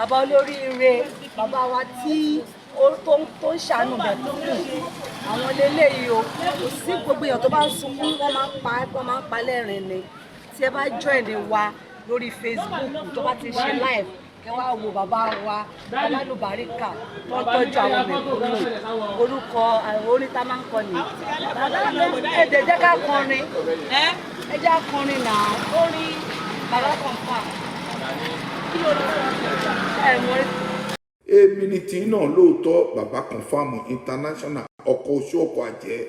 bàbá olóríire, bàbá wa tí tó ń ṣàánú mẹ̀kúnnù. Àwọn leléyìí o, kò sí gbogbo èèyàn tó bá ń sunkún wọ́n máa ń pa lẹ́rìn ni. Tí ẹ bá join wa lórí Facebook tó bá ti ṣe live, kẹ́ wá wo bàbá wa alálùbáríkà tó ń tọ́jú àwọn mẹ̀kúnnù. Orúkọ orin tá máa ń kọ nìyí. Ẹ̀dẹ̀ jẹ́ ká kọrin, ẹ jẹ́ kọrin náà, orin bàbá confam. Èmi ni tí náà lóòótọ́ bàbá confam international ọkọ̀ oṣù ọkọ̀ àjẹ́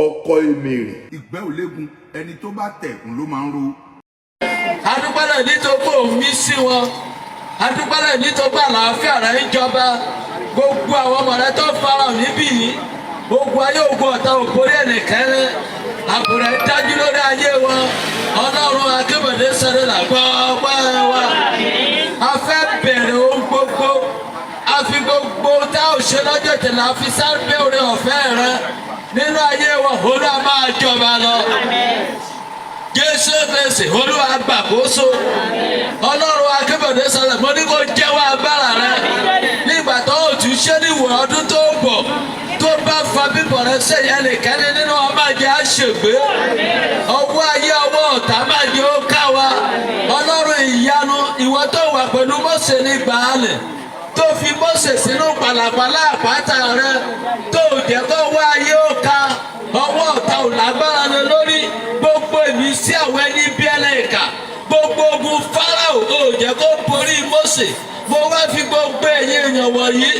ọkọ̀ èmèrè. Ìgbẹ́ òlégun ẹni tó bá tẹ̀kùn ló máa ń ro. Adúpẹ́lẹ̀ nítorí omi sí wọn, adúpẹ́lẹ̀ nítorí àlàáfíà rẹ̀ ń jọba. Gbogbo àwọn ọmọ rẹ̀ tó fara níbí yìí, gbogbo ayé ògùn ọ̀tá òkúrẹ́ ẹnìkẹ́rẹ́, àbùrẹ̀ dájú lórí ayé wọn. Ọlọ́run Akínbọ̀dé sọ̀rọ̀ làgbọ́ ọpẹ́ wa. A fẹ́ bẹ̀rẹ̀ ohun gbogbo, a fi gbogbo tá ò ṣe lọ́jọ́ tẹ̀lé, a fi sáré oore ọ̀fẹ́ rẹ nínú ayé wọn. Olúwa máa jọba lọ. Jésù Kristi Olúwa gbàkóso. Ọlọ́run Akínbọ̀dé sọ̀rọ̀ mo ní kó jẹ́wọ́ agbára rẹ nígbà tó o tún ṣe níwò ọdún tó ń bọ̀. Tó bá fa bíbọ̀ rẹ sẹ́yìn ẹnìkẹ́ni nínú ọmọ àjẹ́ àṣègbè. Ọwọ́ ayé ọwọ́ ọ̀tá máa jẹ́ ó ká wa. Ọlọ́run ìyanu ìwọ tó wà pẹ̀lú Mósè ní gbàálẹ̀. Tó fi Mósè sínú pàlàpàlà àpáta rẹ. Tó jẹ́ kó wá ayé ó ká. Ọwọ́ ọ̀tá ò lágbára lé lórí. Gbogbo ìmísí àwọn ẹni bí ẹlẹ́ẹ̀ka. Gbogbo ogun Fáráò ò jẹ́ kó borí Mósè. Mo wá fi gbogbo ẹ̀yin èèyàn wọ̀nyí.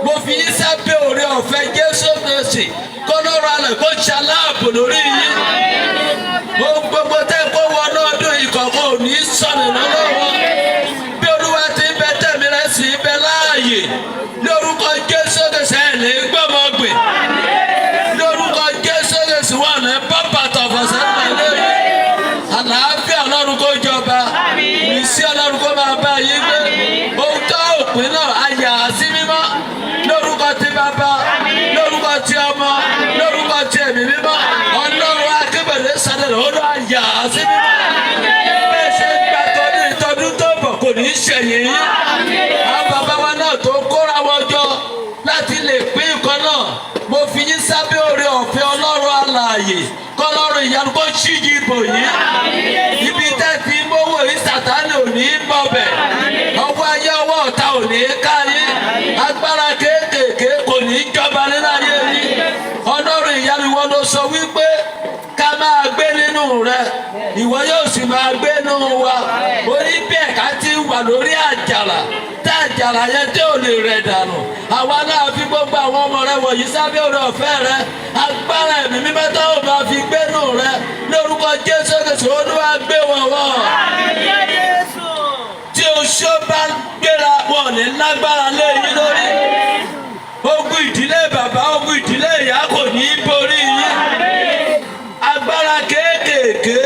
Mo fi yín sábẹ́ oore ọ̀fẹ́ Jésù Kristi. Kọ́lọ́run alẹ̀ kó ṣe aláàbò lórí yín. Gbogbo tẹ́ kó wọnú ọdún ìkọ̀kọ̀ ò ní sọnù lọ́wọ́. Bí Olúwa ti ń bẹ tẹ̀mí rẹ̀ sí ń bẹ láàyè. Lórúkọ Jésù Kristi ẹ̀ lè gbọ́mọ gbìn. Lórúkọ Jésù Kristi wọn lè bá bàtà fọ̀sẹ̀ nílé. Àlàáfíà Ọlọ́run kó jọba. Ìmísí Ọlọ́run kó máa bá yín gbé. Ohun tó òpin náà á yà á sí mímọ́. Lórúkọ ti Bàbá, lórúkọ ti Ọmọ, lórúkọ ti Ẹ̀mí mímọ́. Ọlọ́run Akínbọ̀dé sọ̀rọ̀ Olúwa yà á sí mímọ́. Bẹ́ẹ̀ ṣe gbàtọ́ ní ìtọ́dún tó bọ̀ kò ní í ṣẹ̀yìn yín. Àwọn bàbá wa náà tó kóra wọn jọ láti lè pín nǹkan náà. Mo fi yín sábẹ́ oore ọ̀fẹ́ Ọlọ́run alààyè. Kọ́lọ́run ìyanu kó ṣíji ibò yín. Ibi tẹ́ ti mówó yìí Sàtánì ò ní bọ̀ bẹ̀. Ọwọ́ ayé ọwọ́ ọ̀tá ò ní ká yín. Agbára kéékèèké kò ní jọba nínú ayé yín. Ọlọ́run ìyanu ìwọ ló sọ wípé ká máa gbé nínú rẹ. Ìwọ yóò sì máa gbé nínú wa. Orí bẹ́ẹ̀ ká ti wà lórí àjàlá. Tá àjàlá yẹn tí ò lè rẹ̀ dànù. Àwa náà fi gbogbo àwọn ọmọ rẹ wọ̀nyí sábẹ́ oore ọ̀fẹ́ rẹ. Agbára ẹ̀mí mímọ́ tó o máa fi gbé nínú rẹ. Lórúkọ Jésù Kristi Olúwa gbé wọn wọ̀. Tí oṣó bá gbéra wọn ní lágbára lé yín lórí. Ogun ìdílé bàbá, ogun ìdílé ìyá kò ní í borí yín. Agbára kéékèèké,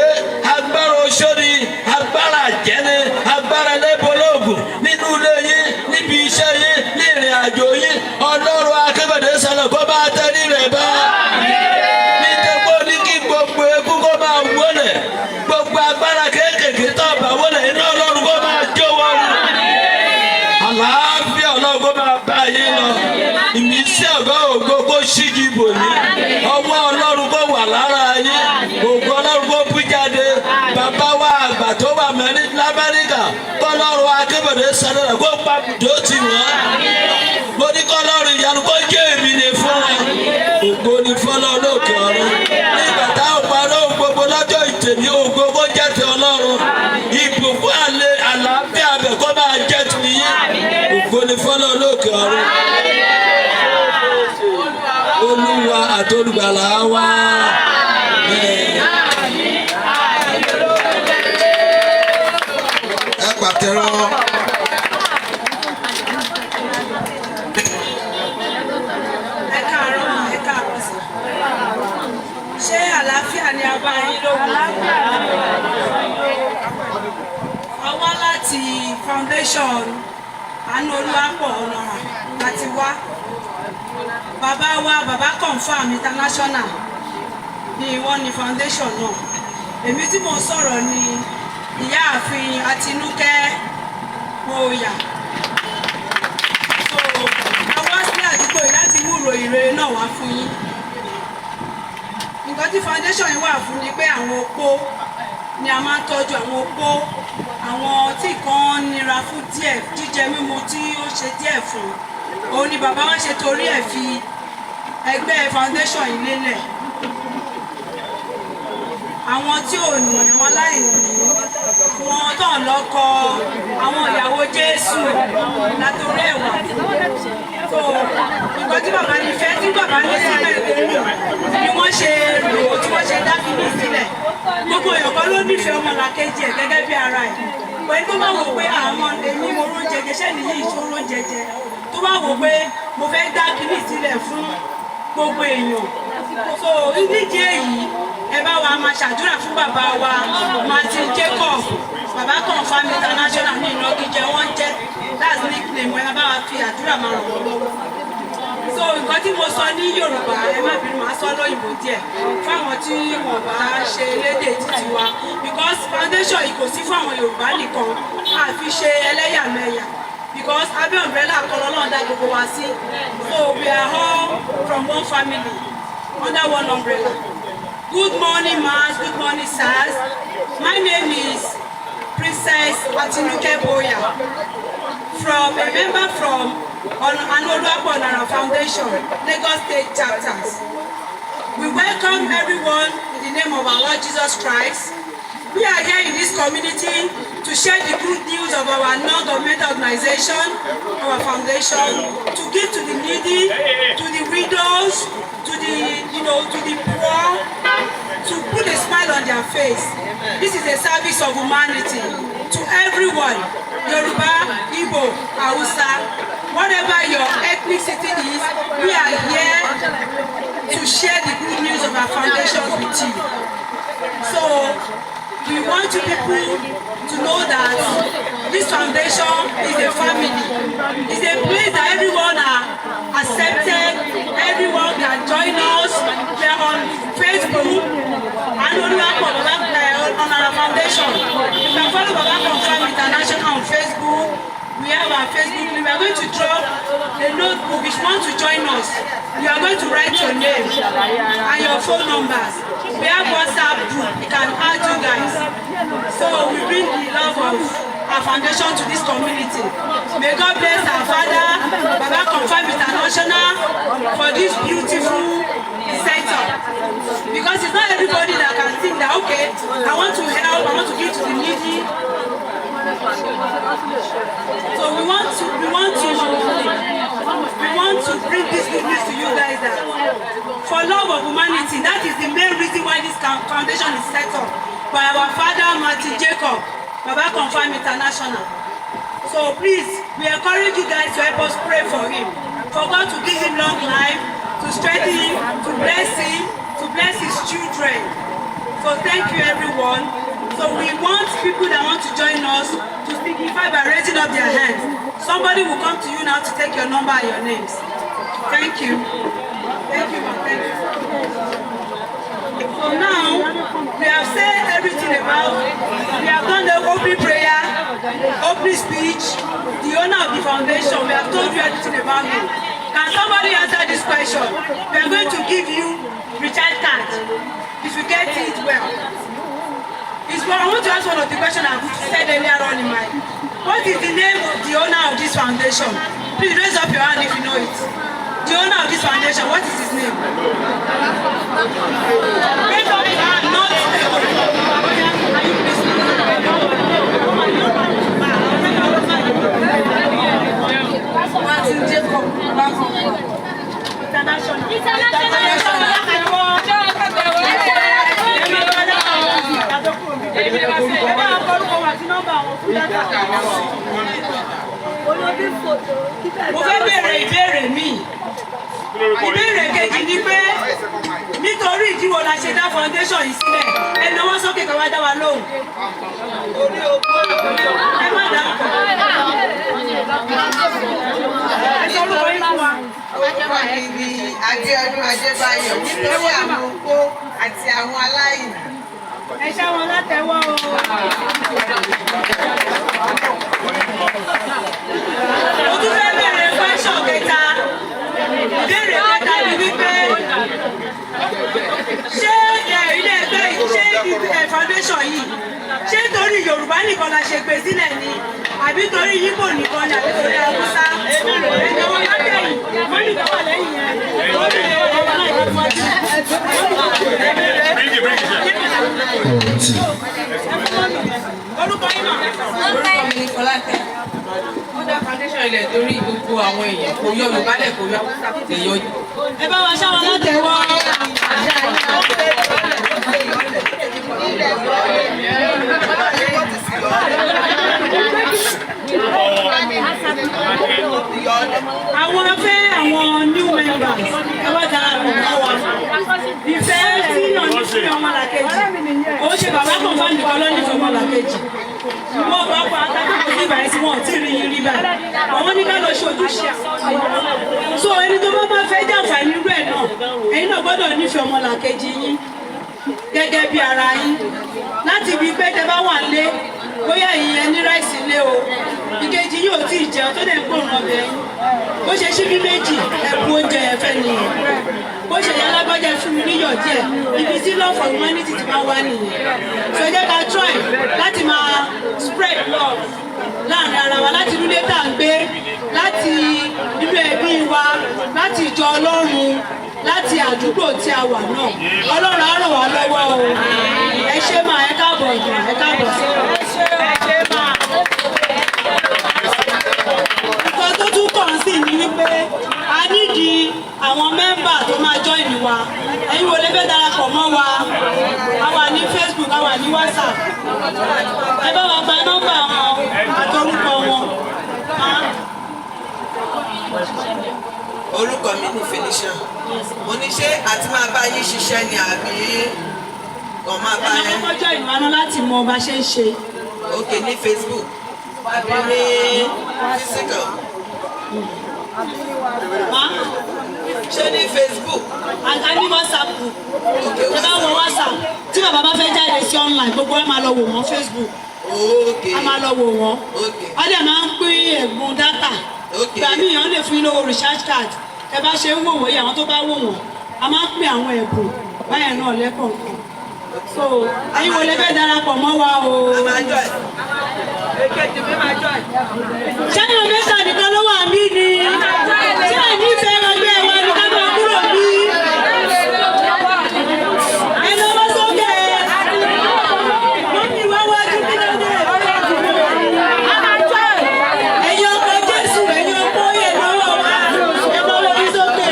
agbára oṣó ni, agbára àjẹ́ni, agbára lẹ́bọ̀lógún nínú ilé yín, níbi iṣẹ́ yín, ní ìrìn àjò yín. Ọlọ́run Akínbọ̀dé sọ̀rọ̀ kó bá tẹ́lí rẹ̀ bá. Nítorí ní kí gbogbo egun kó máa wọlé. Gbogbo agbára kéékèèké tó bá wọlé iná Ọlọ́run kó máa jó wọn. Àlàáfíà Ọlọ́run kó máa bá yín lọ. Ìmísí ọ̀gá ògo kó ṣíji ibò yín. Ọwọ́ Ọlọ́run kó wà lára yín. Ògo Ọlọ́run kó bú jáde. Bàbá wa àgbà tó wà l'Amẹ́ríkà. Kọ́lọ́run Akínbọ̀dé sọ̀rọ̀ rẹ̀ kó pàbùdó tì wọ́n. Mo ní kọ́lọ́run ìyanu kó jẹ́ èmi ní fún wọn. Ògo ni fọ́lọ́ lókè ọ̀run. Nígbà táwọn parọ́ gbogbo lọ́jọ́ ìtẹ̀mí ògo kó jẹ́ ti Ọlọ́run. Ìbùkún àlàáfíà bẹ̀ kó máa jẹ́ ti yín. Ògo ni fọ́lọ́ lókè ọ̀run. Olúwa àti olùgbàlà wa. Ẹ pàtẹ́wọ́. Ẹ káàárọ̀ sí. Ṣé àlàáfíà ni a bá yín lóhùn? Ọwọ́ láti foundation Aanu Oluwapo Ona Ara láti wá. Bàbá wa bàbá confam international ni wọ́n ní foundation náà. Èmi tí mo sọ̀rọ̀ ni ìyáàfin Àtinúkẹ́ Oyà ìrere náà wá fún yín. Nǹkan tí foundation yìí wà fún ni pé àwọn opó ni a máa ń tọ́jú, àwọn opó, àwọn tí kan nira fún díẹ̀, jíjẹ mímu tí ó ṣe díẹ̀ fún. Òun ni bàbá wọn ṣe torí ẹ̀ fi ẹgbẹ́ foundation yìí lélẹ̀. Àwọn tí ò ní, àwọn aláìní, wọn tán lọ́kọ, àwọn ìyàwó Jésù látòrí ẹ̀wà. So nǹkan tí bàbá ní fẹ́, tí bàbá ní sílẹ̀ ni wọ́n ṣe rò ó, tí wọ́n ṣe dá kíní sílẹ̀. Gbogbo èèyàn kan ló nífẹ̀ẹ́ ọmọlàkejì ẹ̀ gẹ́gẹ́ bí ara ẹ̀. Pẹ̀lú tó bá wò pé àwọn èmi mo rún jẹjẹ, ṣẹ́ nìyí ìṣòro jẹjẹ. Tó bá wò pé mo fẹ́ dá kíní sílẹ̀ fún gbogbo èèyàn. So nídìí èyí, ẹ bá wa máa ṣàdúrà fún bàbá wa Martin Jacob, bàbá Confirm International ní ìnagijẹ wọ́n jẹ́, that's nickname, ẹ bá wa fi àdúrà máa ràn wọ́n lọ́wọ́. So nǹkan tí mo sọ ní Yorùbá, ẹ má bínú, máa sọ lóyìnbó díẹ̀ fáwọn tí wọ́n bá ṣe lédè títí wa, because foundation yìí kò sí fún àwọn Yorùbá nìkan, àfi ṣe ẹlẹ́yàmẹ̀yà, because abẹ́ umbrella kan lọ́lọ́run dá gbogbo wa sí. So we are all from one family under one umbrella. Good morning, Mass. Good morning, sirs. My name is Princess Atinuke Boya, from a member from Aanu Oluwapo Ona Ara Foundation, Lagos State chapters. We welcome everyone in the name of our Lord Jesus Christ. We are here in this community to share the good news of our non-governmental organization, our foundation, to give to the needy, to the widows, to the poor, to put a smile on their face. This is a service of humanity to everyone, Yoruba, Igbo, Hausa, whatever your ethnicity is. We are here to share the good news of our foundation with you. So we want you people to know that this foundation is a family. It's a place that everyone are accepted, everyone can join us. We are on Facebook, Aanu Oluwapo Ona Ara Foundation. You can follow Baba Confirm International on Facebook. We have our Facebook. We are going to drop a notebook. If you want to join us, you are going to write your name and your phone numbers. We have WhatsApp group. We can add you guys. So we bring the love of our foundation to this community. May God bless our father, Baba Confirm International, for this beautiful setup. Because it's not everybody that can think that, okay, I want to help, I want to give to the needy. So we want to bring this good news to you guys that for love of humanity, that is the main reason why this foundation is set up by our father Martin Jacob, Baba Confirm International. So please, we encourage you guys to help us pray for him, for God to give him long life, to strengthen him, to bless his children. So thank you everyone. So we want people that want to join us to signify by raising up their hands. Somebody will come to you now to take your number and your names. Thank you. Thank you, ma'am. Thank you. So now, we have said everything about, we have done the opening prayer, opening speech, the owner of the foundation, we have told you everything about him. Can somebody answer this question? We are going to give you recharge card if you get it well. I want to ask one of the questions I've said earlier on in my. What is the name of the owner of this foundation? Please raise up your hand if you know it. The owner of this foundation, what is his name? Raise up your hand, not. Are you listening? Martin Jacob, International. Mo fẹ́ béèrè ìbéèrè mi. Ìbéèrè kejì ni pé nítorí ìdíwọ́ la ṣe dá foundation yìí sílẹ̀, ẹ náwó sókè kan wá dá wa lóhùn. Ẹ má dá ọkọ̀. Ẹ sọ orúkọ yín fún wa. Orúkọ mi ni Adéọdún Adébáyọ̀ nítorí àwọn opó àti àwọn aláìní. Ẹ ṣá wọn látẹ̀wọ́ o. Mo tún fẹ́ bẹ̀rẹ̀ question kẹta. Ìbéèrè kẹta nìkan la ṣe gbé sílẹ̀ ni àbí torí yíbò nìkan ni àbí torí Haúsá ẹ̀jẹ̀ wọn lákẹ́yìn wọ́n ní kọ́ wà lẹ́yìn yẹn. Orúkọ yín náà. Orúkọ mi ni Fọlákẹ́. Wọ́n dá foundation ilẹ̀ torí gbogbo àwọn èèyàn kò yọ Yorùbá lẹ̀ kò yọ Haúsá kò tẹ̀ yọjú. Ẹ bá wa ṣáwọn látẹ̀wọ́. Àwọn afẹ́ àwọn new members ẹ wá darapọ̀ mọ́ wa. Ìfẹ́ tí yàn ní fún ọmọlàkejì. Ó ṣe bàbá kan bá nìkan lọ́ní fún ọmọlàkejì. Wọ́n bá pa àtàkùn sí ìbàyẹ̀ sí wọn ò tí ì rí yín rí báyìí. Àwọn ní ká lọ ṣe ojúṣe àwọn. So ẹni tó bá fẹ́ jàǹfààní irú ẹ̀ náà, ẹ̀yin náà gbọ́dọ̀ nífẹ̀ẹ́ ọmọlàkejì yín gẹ́gẹ́ bí ara yín. Láti ibi pé tẹ bá wà lé, bóyá ìyẹn ní ráìsì lé o, ìkejì yóò tí ì jẹun tó dẹ̀ ń gbòòrùn ọbẹ̀ yín. Bó ṣe ṣíbí méjì, ẹ̀bùn oúnjẹ ẹ̀fẹ́ nìyẹn. Bó ṣe yẹ lágbájá fún mi níyọ̀ díẹ̀, ibi tí love for humanity ti máa wá nìyẹn. So ẹ jẹ́ ká try láti máa spread love láàrin ara wa, láti inú ilé tá à ń gbé, láti inú ẹbí wa, láti ìjọ Ọlọ́run, láti àdúgbò tí a wà náà. Ọlọ́run á ràn wá lọ́wọ́ o. Ẹ ṣé máa, ẹ káàbọ̀ ìgbà, ẹ káàbọ̀ sí i. Nǹkan tó tún kàn sí ni wípé a nídìí àwọn mẹ́mbà tó máa join wa. Ẹ̀yin wo lè fẹ́ darapọ̀ mọ́ wa? A wà ní Facebook, a wà ní WhatsApp. Ẹ bá wa gba nọ́mbà wọn àtọrúkọ wọn. Orúkọ mi ni Felicia. Mo ní ṣé àti máa bá yín ṣiṣẹ́ ni àbí kàn máa bá yẹn? Ẹ jọ ìwáná láti mọ bá ṣe ń ṣe. Ok, ní Facebook àbí ní physical? Ṣé ní Facebook? A ní WhatsApp group. Ok, Ẹ bá wọ WhatsApp. Tí bàbá bá fẹ́ jáde sí online, gbogbo ẹ máa lọ wò wọ́n Facebook. Ok. A máa lọ wò wọ́n. Ok. A dẹ̀ máa ń pín ẹ̀bùn dátà. Ok. Ìgbà míì yàn lè fún yín lówó recharge card. Ẹ bá ṣe ń wò wọ́n yìí, àwọn tó bá wò wọ́n. A máa ń pín àwọn ẹ̀bùn báyẹn náà lẹ́kọ̀ọ̀kan. So ẹ̀yin wo lè fẹ́ darapọ̀ mọ́ wa o? A máa jọ ẹ̀. Èkejì mi máa jọ ẹ̀. Ṣẹ́yìn mẹ́ta nìkan ló wà mí ni. Ṣé ẹ̀ ní ìfẹ́ ẹgbẹ́ wa ni ká máa kúrò bí? Ẹ lọ́wọ́ sókè. Mọ́mí wá wájú kí ló dé? Ẹ̀yin ọkọ̀ Jésù, ẹ̀yin ọkọ̀ oyè lọ́wọ́ wa. Ẹ lọ́wọ́ yín sókè.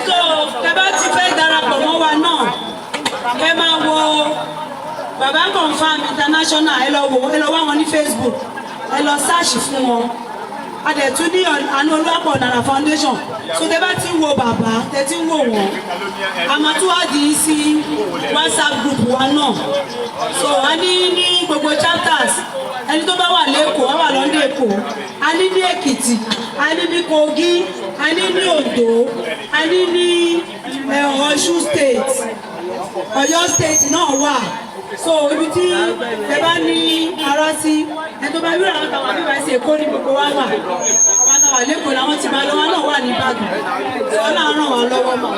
So, tẹ́ bá ti fẹ́ darapọ̀ mọ́ wa náà, ẹ máa wo Baba Confirm International, ẹ lọ wá wọn ní Facebook, ẹ lọ search fún wọn. A dẹ̀ tún ní Aanu Oluwapo Ona Ara Foundation. So tẹ́ bá ti ń wo bàbá, tẹ́ ti ń wò wọ́n, a máa tún wá di sí WhatsApp group wa náà. So a ní gbogbo chapters, ẹni tó bá wà lẹ́kọ̀ọ́, a wà lọ́ndẹ̀ Èkó, a ní Èkìtì, a ní Kogi, a ní Oǹdó, a ní Ọ̀ṣun state, Ọ̀yọ́ state náà wà. So ibi tí ẹ bá ní ara sí, ẹ tó bá wíwà àwọn tàwọn àbíbá ṣe Èkó ní gbogbo wa wà. Àwọn tàwọn lẹ́kọ̀ọ́ làwọn ti máa lọ́wọ́ náà wà ní Ìbàdàn. Wọ́n náà ràn wá lọ́wọ́ mọ̀.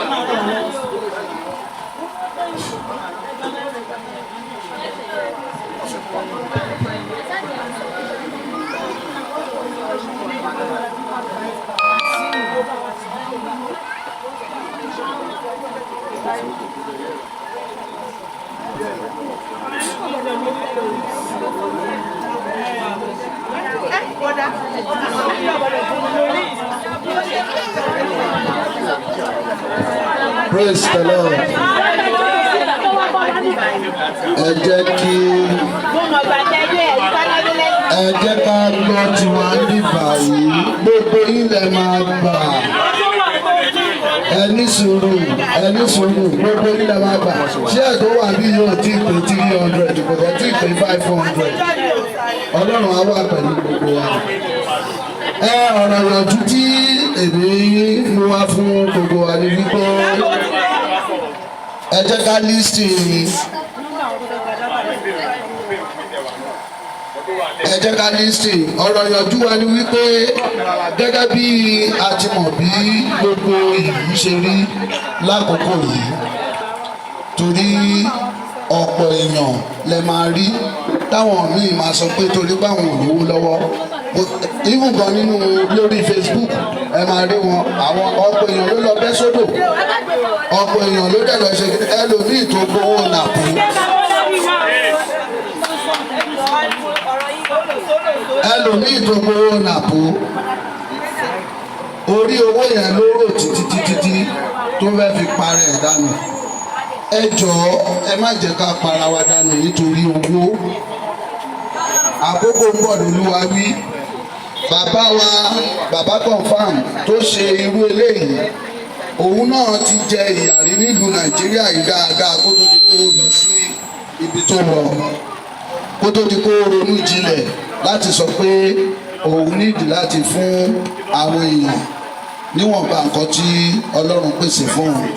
Praise the Lord. Ẹ jẹ́ ká lọ tí wọ́n á ní báyìí. Gbogbo ilẹ̀ máa gbà. Ẹni sùúrù, gbogbo ilẹ̀ máa gbà. Ṣé ẹ̀ tó wà bí yóò tí ì pé 300 kò tẹ́ tí ì pé 500. Ọlọ́run á wà pẹ̀lú gbogbo wa. Ọ̀rọ̀ ìyànjú tí èmi mú wá fún gbogbo wa ni wípé ẹ jẹ́ ká lísìn ọ̀rọ̀ ìyànjú wa ni wípé gẹ́gẹ́ bí a ti mọ̀ bí gbogbo ìlú ṣe rí lákòókò yìí, torí ọ̀pọ̀ èèyàn lẹ máa rí táwọn míì máa sọ pé torí báwọn ò lówó lọ́wọ́, even gan nínú lórí Facebook ẹ máa rí wọn, àwọn ọ̀pọ̀ èèyàn ló lọ bẹ́ sódò, ọ̀pọ̀ èèyàn ló dẹ̀ lọ ṣe ẹlòmíì tó gbowó nàpó. Ẹlòmíì tó gbowó nàpó, orí owó yẹn ló rò títí tó fẹ́ fi parẹ́ ẹ̀ dànù. Ẹ jọ̀ọ́ ẹ má jẹ́ ká para wa dànù nítorí owó. Àkókò ń bọ̀ lÓlúwa wí. Bàbá wa bàbá confam tó ṣe irú eléyìí, òun náà ti jẹ ìyà rí nílùú Nàìjíríà yìí dáadáa kó tó di pé ó lọ sí ibi tó lọ, kó tó di pé ó ronú jinlẹ̀ láti sọ pé òun nídìí láti fún àwọn èèyàn níwọ̀nba nǹkan tí Ọlọ́run pèsè fún wọn.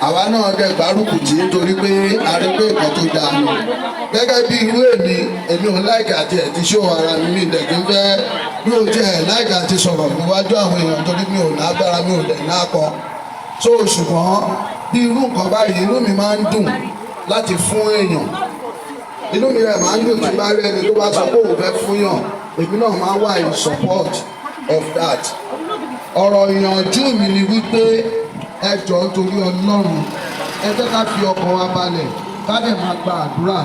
Àwa náà dẹ̀ gbárùkù tì í nítorí pé a rí pé nǹkan tó dáa ni. Gẹ́gẹ́ bí irú èmi ò láìka àti ẹ̀ ti ṣó ara mi dẹ̀kí ń fẹ́ bí o jẹ́ ẹ̀ láìka àti sọ̀rọ̀ níwájú àwọn èèyàn torí mi ò lágbára, mi ò lẹ̀ náà kọ. So ṣùgbọ́n bí irú nǹkan báyìí inú mi máa ń dùn láti fún èèyàn. Inú mi rẹ̀ máa ń dùn tí bá rí ẹni tó bá sọ pé òun fẹ́ fún yàn, èmi náà máa wà in support of that. Ọ̀rọ̀ ìyànjú mi ni wípé ẹ jọ̀ọ́ nítorí Ọlọ́run ẹ jẹ́ ká fi ọkàn wa balẹ̀ ká dẹ̀ máa gba àdúrà,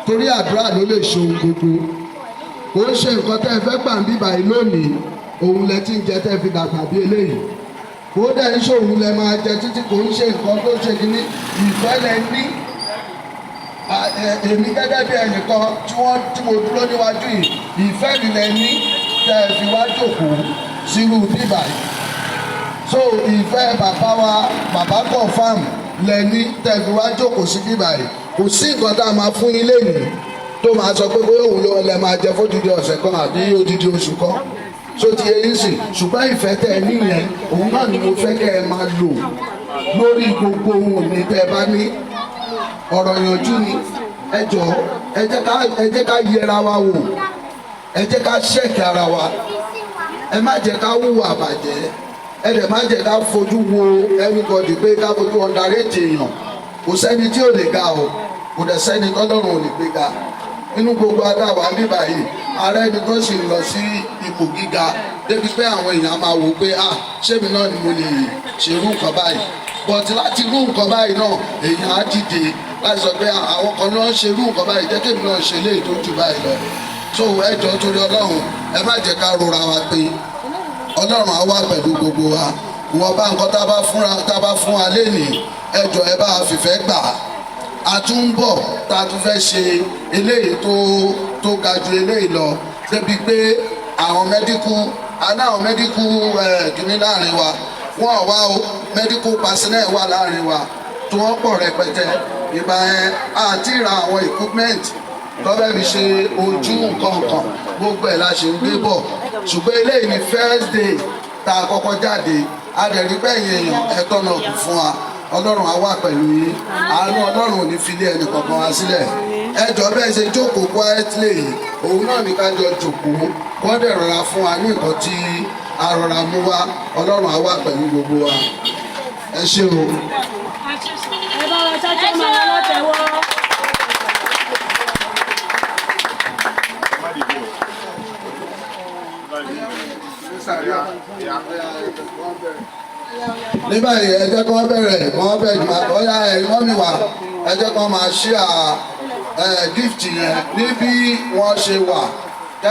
torí àdúrà ló lè ṣe ohun gbogbo. Kò ń ṣe nǹkan tẹ́ ẹ fẹ́ gbà ń bíbà yìí lónìí òun lẹ ti ń jẹ tẹ́ ẹ fi dàgbà bí eléyìí. Kò dẹ̀ ń ṣe òun lẹ máa jẹ títí, kò ń ṣe nǹkan tó ṣe kínní, ìfẹ́ lẹ ní. Èmi gẹ́gẹ́ bí ẹnìkan tí mo dúró níwájú yìí, ìfẹ́ mi lẹ ní tẹ́ ẹ fi wá jókòó sírú bíbà yìí. So ìfẹ́ bàbá wa bàbá confam lẹ́ni tẹ̀fi wá jókòó sí bíbá yìí, kò sí nǹkan tá a máa fún yín lẹ́yìn tó máa sọ pé bóyá òun ló lẹ máa jẹ fódìdí ọ̀sẹ̀ kan àbí odidi oṣù kan, so ti yẹ yín sìn. Ṣùgbọ́n ìfẹ́ tẹ ẹ níyẹn òun náà ni mo fẹ́ kẹ́ ẹ máa lò lórí gbogbo ohun ní tẹ́ ẹ bá ní. Ọ̀rọ̀ ìyànjú ni ẹ jọ̀ọ́ ẹ jẹ́ ká yẹra wa wò, ẹ jẹ́ ká ṣẹ́ẹ̀kì ara wa, ẹ má jẹ́ ká hùwà bàjẹ́, ẹ dẹ̀ má jẹ́ ká fojú wo everybody pé ká fojú underrate èèyàn. Kò sẹ́ni tí ò lè ga o, kò dẹ̀ sẹ́ni tọ́lọ́run ò lè gbé ga. Inú gbogbo adáwà bíbà yìí, ààrẹ ẹni tó sì ń lọ sí ipò gíga débi pé àwọn èèyàn máa wò pé ṣémi náà ni mo lè ṣerú nǹkan báyìí. But láti rú nǹkan báyìí náà èèyàn á dìde láti sọ pé àwọn kan náà ṣerú nǹkan báyìí, jẹ́ kémi náà ṣe léyìí tó jù báyìí lọ. So ẹ jọ̀ọ́ torí Ọlọ́run ẹ má jẹ́ ká rora wa pé Ọlọ́run á wà pẹ̀lú gbogbo wa. Wọ́n bá nǹkan tá a bá fún wa lénìí, ẹ jọ̀ọ́ ẹ bá fìfẹ́ gbà á. A tún ń bọ̀ tá a tún fẹ́ ṣe eléyìí tó ga ju eléyìí lọ, débi pé àwọn mẹ́díkù kìíní láàrin wa, wọ́n wá o mẹ́díkù personnel wà láàrin wa tí wọ́n pọ̀ rẹpẹtẹ. Ìgbà yẹn àti ra àwọn equipment lọ́bẹ̀ fi ṣe ojú nǹkan gbogbo ẹ̀ la ṣe ń gbé bọ̀. Ṣùgbọ́n eléyìí ni first day tá a kọ́kọ́ jáde, a dẹ̀ rí bẹ́ẹ̀ yẹn èèyàn ẹ tọ́nà kù fún wa. Ọlọ́run á wà pẹ̀lú yín, àánú Ọlọ́run ò ní fi lé ẹnì kankan wá sílẹ̀. Ẹ jọ̀ọ́ bẹ́ẹ̀ ṣe jókòó quietly yìí, òun náà ní ká jọ jókòó kọ́ dẹ̀ rọra fún wa ní nǹkan tí a rọra mú wá. Ọlọ́run á wà pẹ̀lú gbogbo wa. Ẹ ṣé o. Ẹ bá wa ṣáájú máa wọ́n lọ́tẹ̀wọ́. Ní báyìí ẹ jẹ́ kí wọ́n bẹ̀rẹ̀ ọ̀yá ẹ̀yọ́ mi wá, ẹ jẹ́ kí wọ́n máa share gift yẹn ní bí wọ́n ṣe wà.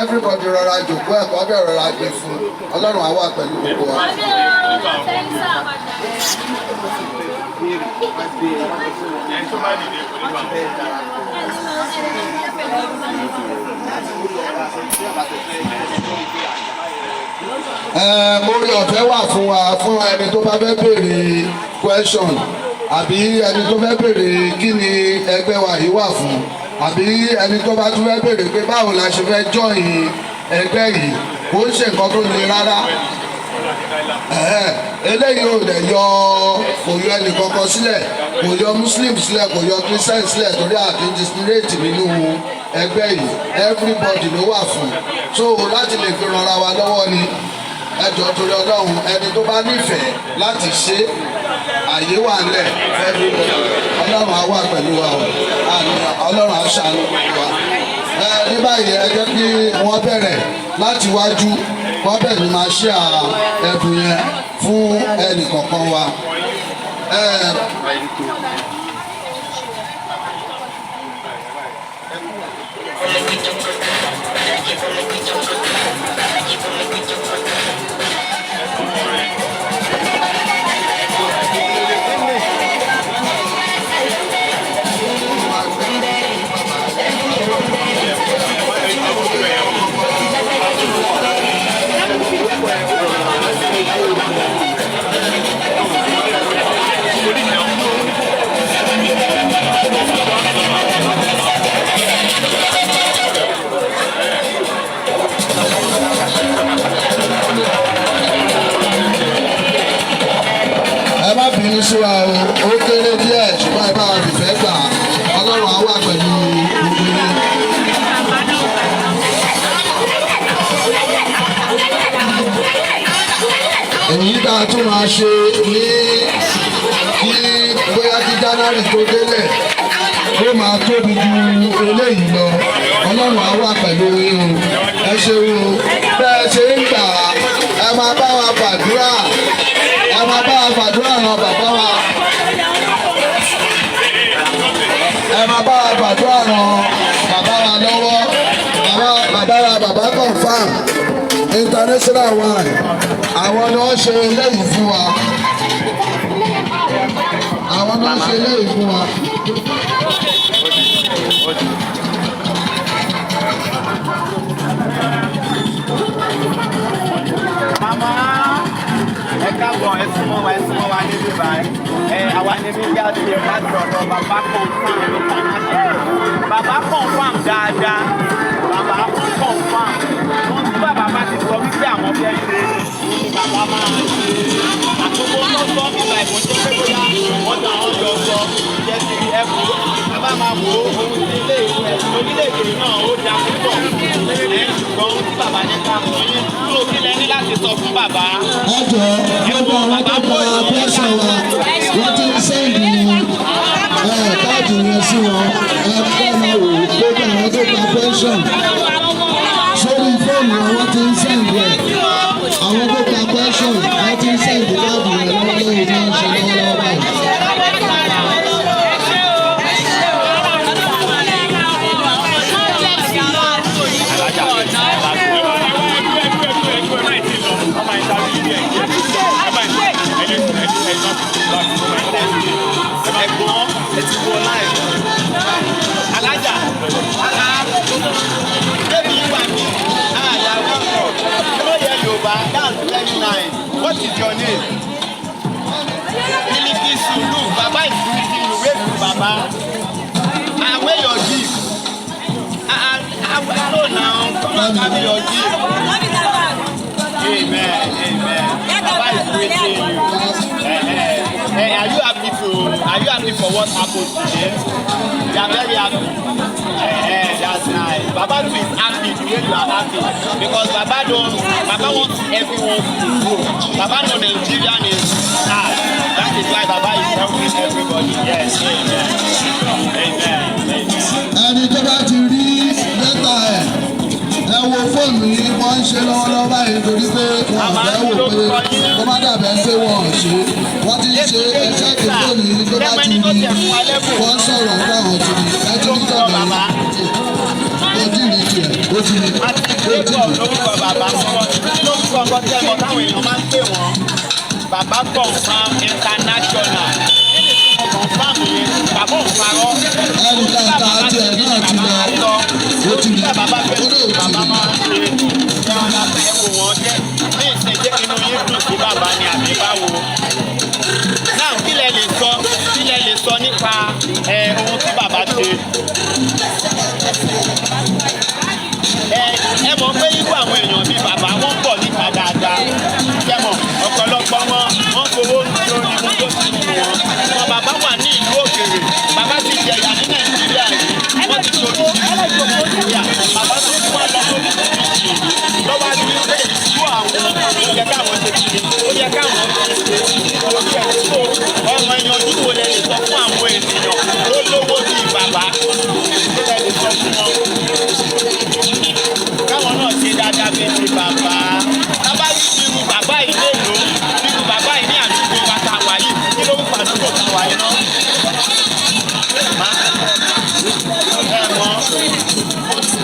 Everybody rọra jòkó ẹ̀kọ́ bẹ̀ rọra gbé fún Ọlọ́run á wà pẹ̀lú gbogbo wa. Orí ọ̀fẹ́ wà fún wa fún ẹni tó bá fẹ́ béèrè question àbí ẹni tó fẹ́ béèrè kí ni ẹgbẹ́ wa yìí wà fún. àbí ẹni tó bá tún fẹ́ béèrè pé báwo la ṣe fẹ́ jọyìn ẹgbẹ́ yìí kò ń ṣe nǹkan tó le rárá. Eléyìí ò dẹ̀ yọ kò yọ ẹnì kankan sílẹ̀, kò yọ muslim sílẹ̀, kò yọ christian sílẹ̀ torí àti discriminate nínú ẹgbẹ́ yìí, everybody ló wà fún. So láti lè fi ràn ara wa lọ́wọ́ ni ẹjọ́ torí Ọlọ́run ẹni tó bá nífẹ̀ẹ́ láti ṣe àyè wà ńlẹ̀ everybody. Ọlọ́run á wà pẹ̀lú wa o, Ọlọ́run á ṣàánú pẹ̀lú wa. Ní báyìí ẹ jẹ́ kí wọ́n bẹ̀rẹ̀ láti wájú, wọ́n bẹ̀rẹ̀ ní máa ṣe ẹ̀bùn yẹn fún ẹnì kọ̀ọ̀kan wa. Bínú sí wa o, ó kéré díẹ̀ ṣùgbọ́n ẹ bá wa fìfẹ́ gbà, Ọlọ́run á wà pẹ̀lú gbogbo yín. Èyí tá a tún máa ṣe ní kí bóyá kí January tó délẹ̀ ó máa tóbi ju eléyìí lọ, Ọlọ́run á wà pẹ̀lú yín o. Ẹ ṣeun o, bẹ́ẹ̀ ṣe ń gbà ẹ máa bá wa gbàdúrà. Ẹ máa bá wa gbàdúrà ran bàbá wa. Ẹ máa bá wa gbàdúrà ran bàbá wa lọ́wọ́. Bàbá confam international one. Àwọn ni wọ́n ṣe eléyìí fún wa. Àwọn ni wọ́n ṣe eléyìí fún wa. Ẹ káàbọ̀ ẹ súnmọ́ wa níbí báyìí. Àwa níbí bí a ti yẹ láti ọ̀dọ̀ bàbá confam international. Bàbá confam dáadáa. Bàbá confam. Wọ́n tí bàbá bá ti sọ wípé àwọn fẹ́ ṣe ní bàbá máa ń ṣe. Àkókò tó sọ nígbà ìfọ̀jọ́ pé bóyá wọ́n dà wọ́n jọ sọ jẹ́ ti ẹ̀kú. Bàbá máa wo ohun tí orílẹ̀-èdè náà ó dá púpọ̀. Ṣùgbọ́n ohun tí bàbá ní ká sọ yín tó kí lẹ ní láti sọ fún bàbá. Gbogbo àwọn tó gba pẹ́sàn wa wọ́n ti ń sẹ́ǹdì káàdì yẹn sí wọn máa wò gbogbo àwọn tó gba pẹ́sàn sórí fóònù àwọn ti ń sẹ́ǹdì ẹ̀ àwọn tó gba pẹ́sàn wọ́n ti ń sẹ́ǹdì káàdì yẹn lọ́wọ́lọ́wọ́ tí wọ́n ń ṣe lọ́wọ́lọ́wọ́ báyìí. Ẹ̀gbọ́n ẹtì wọ láì alájà débi wà mí àyàwó ó yẹ Yorùbá that's very nice. What is your name? Miliki Sulu. Baba is greeting you. Wait for Baba. Where your gift? I know now. Come and carry your gift. Amen. Baba is greeting you. Are you happy for what happened today? You are very happy. That's nice. Baba too is happy the way you are happy because Baba wants everyone to grow. Baba know Nigerian is hard. That is why Baba is helping everybody. Yes, amen. Ẹni tó bá ti rí lẹ́tà ẹ wo fóònù yìí wọ́n ń ṣe lọ́wọ́lọ́wọ́ báyìí torí pé wọ́n fẹ́ wò pé kó má dàbẹ̀ pé wọ́n ò ṣe wọ́n ti ń ṣe ẹ̀ṣẹ́ tó fóònù yìí tó bá ti rí wọ́n sọ̀rọ̀ fún àwọn ti rí ẹtí ní tọ́jú ó ti rí tiẹ̀ ó ti rí lórúkọ bàbá lórúkọ ọkọ tí ẹ̀kọ́ táwọn èèyàn máa ń pè wọ́n Baba confam international confam yẹn bàbá ò parọ́ ẹnì kan ta àti ẹ̀ náà ti lọ ó ti rí bàbá fẹ́ bàbá máa ń ṣe ìjọba ẹ̀ wò wọ́n jẹ́ ní ìsìnjẹ́ inú yín dùn sí bàbá ni àbí báwo. Náà kí lẹ lè sọ nípa ohun tí bàbá ṣe. káwọn ṣe kí ni ó yẹ káwọn lórí ẹ̀ tó ọmọ ìyanjú wo lẹ lè sọ fún àwọn ènìyàn tó lówó bíi bàbá tó lẹ lè sọ fún wọn káwọn náà ṣe dáadáa bíi ti bàbá tábà yìí ti ru bàbá yìí lélòó irú bàbá yìí ní àdúgbò bàtà wáyé kí ló ń pàdúgbò tá wáyé náà.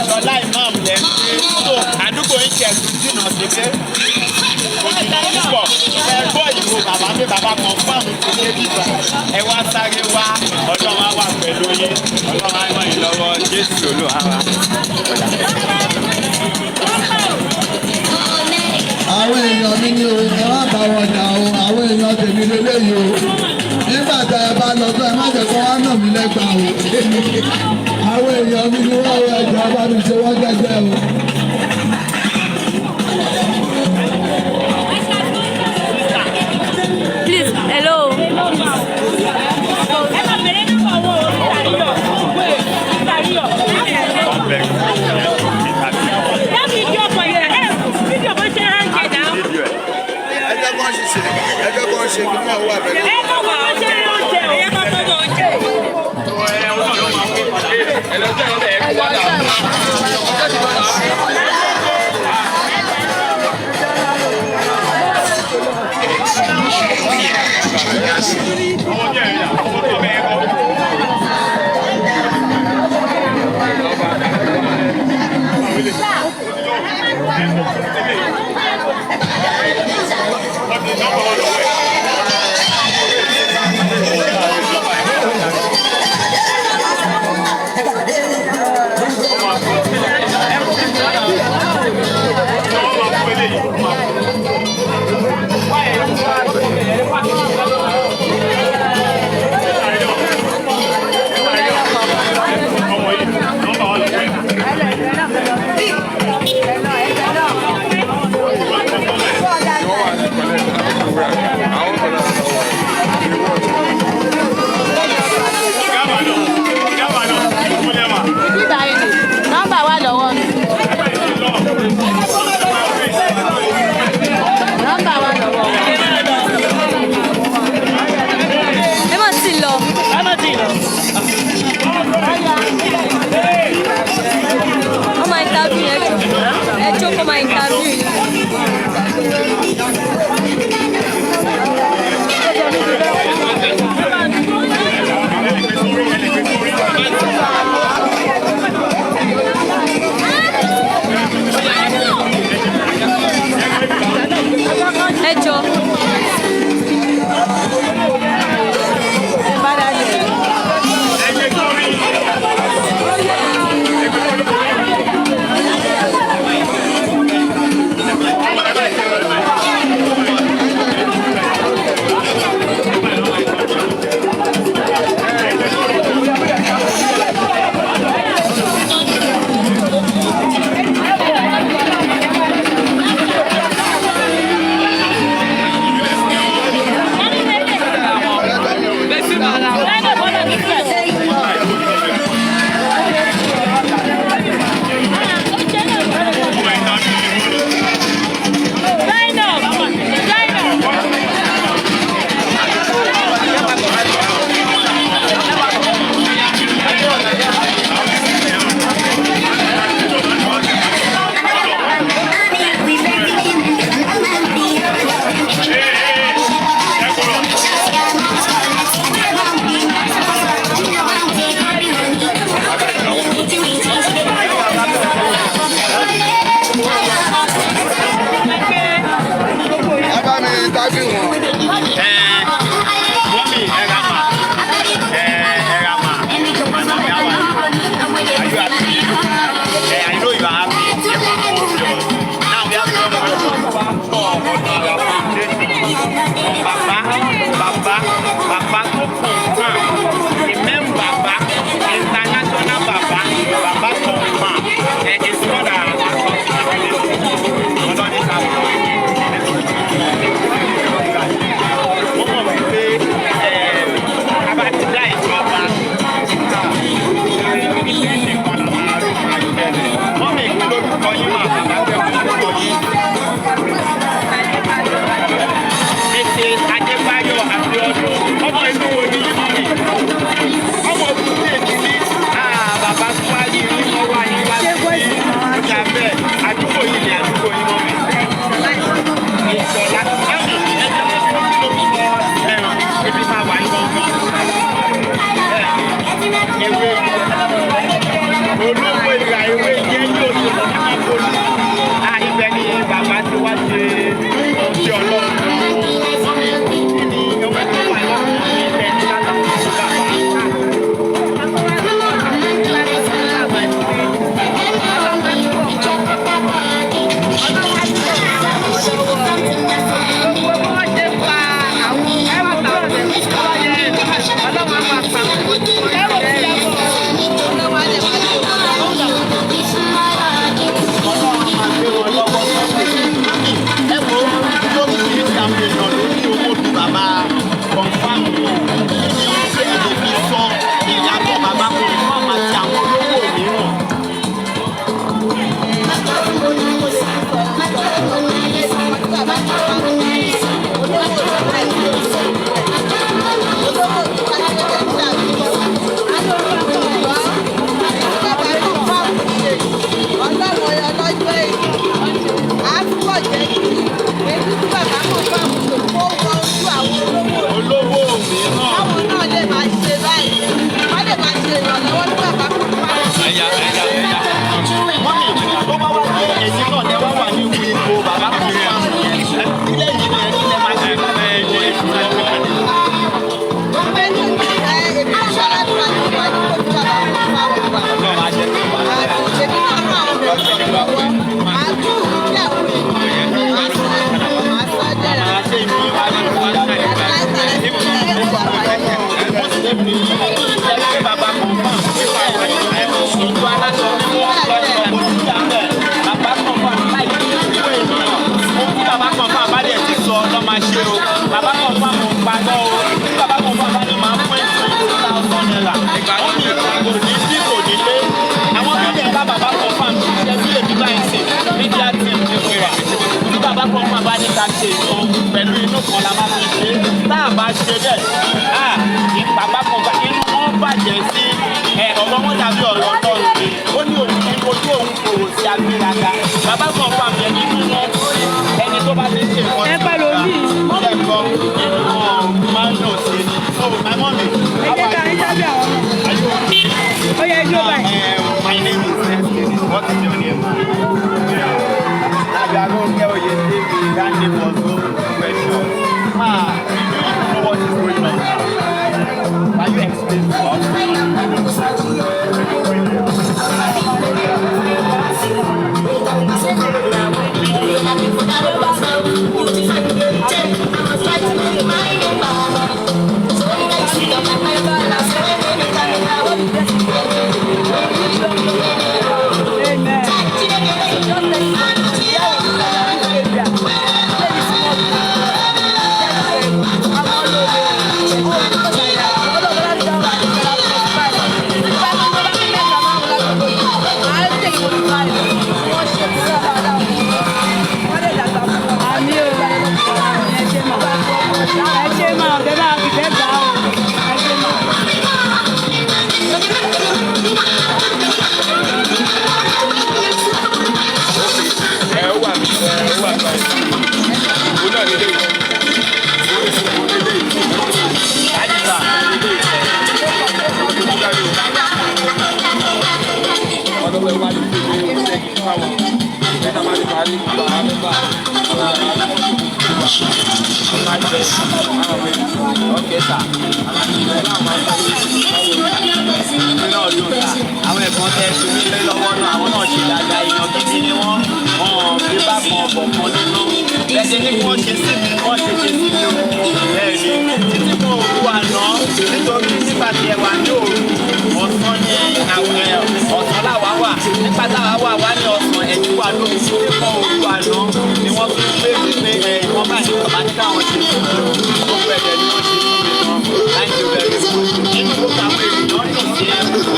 Ṣọlá imam lẹ ń pé tó àdúgbò ń ṣe ẹ̀sùn jìnnà sílé òjìnà púpọ̀ ẹ gbọ́ ìbò bàbá pé bàbá kan fáwọn ti dé bíbá ẹ wá sáré wá ọlọ́run á wà pẹ̀lú yín ọlọ́run á ràn yín lọ́wọ́ Jésù Olúwa wa. Àwọn èèyàn mi ní o, ẹ má bá wọn jà o, àwọn èèyàn tèmi lélẹ́yìí o. Nígbà tá ẹ bá lọ sọ ẹ má jẹ́ kó wá nà mí lẹ́gbàá o. Àwọn èèyàn mi ní wọ́n wọ ẹ̀jọ̀ bá mi ṣe wọ́n jẹ́jẹ́ o. Please, hello. ewé olówó ìgbà ewé jẹ́ ní òṣèlú ní Mákòlí. Ibẹ̀ ni bàbá ti wá ṣe ọjọ́ ọlọ́run. Wọ́n mi kí ni ọmọ tó wà lọ́wọ́ ní ilẹ̀ ní aláwọ̀ bàbá. Pẹ̀lú inú kan la máa fi ṣe tá a bá ṣe bẹ́ẹ̀ bàbá kan bá inú wọn bàjẹ́ sí ọ̀rọ̀ wọn dàbí ọ̀rọ̀ ọlọ́run ni ó ní òun ní ojú òun kòrò sí agbéraga bàbá kan fà mí ẹni nínú ẹni tó bá ti ṣe nǹkan tí wọ́n bá lẹ́kọ̀ọ́ inú wọn máa ń dùn sí i so my mommy how are you? My name is Int'L. What is your name? Abiagunke Oyedemi, that name was so special. You don't know what is going on. Can you explain to us? Àwọn ẹ̀gbọ́n tẹ́ fi mí lé lọ́wọ́ náà àwọn náà ṣe dáadáa èèyàn gidi ni wọ́n fi bá kan ọ̀bọ̀ kan nínú lẹ́sẹ̀ ní kí wọ́n ṣe sí mi wọ́n ṣe sí mi bẹ́ẹ̀ ni títí mọ́ òru àná nítorí nígbà tí ẹ wà ní òru ọ̀sán ní ọ̀sán làwa wà nígbà táwa wà ní ọ̀sán ẹ̀jú wà lórí títí mọ́ òru àná ni wọ́n fi gbé mi pé wọ́n bá ní bàbá ní káwọn ṣe fún mi ó bẹ̀rẹ̀ ni wọ́n ṣe fún mi náà thank you very much nínú gbogbo àwọn èèyàn dùn sí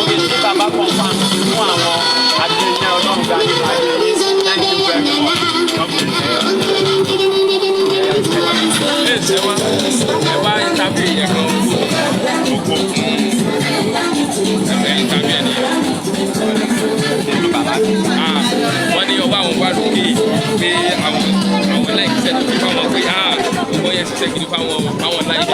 oge tí bàbá kan fà fún àwọn àgbẹ̀yẹ ọlọ́run gbà nípa ayẹyẹ thank you very much. Wá ìtàbí ẹ̀kọ́ gbogbo ìtàbí ẹni wọ́n ní ọba àwọn wádùn pé àwọn lẹ́yìn iṣẹ́ tó fi fáwọn pé gbogbo yẹn ṣiṣẹ́ gidi fáwọn láyé.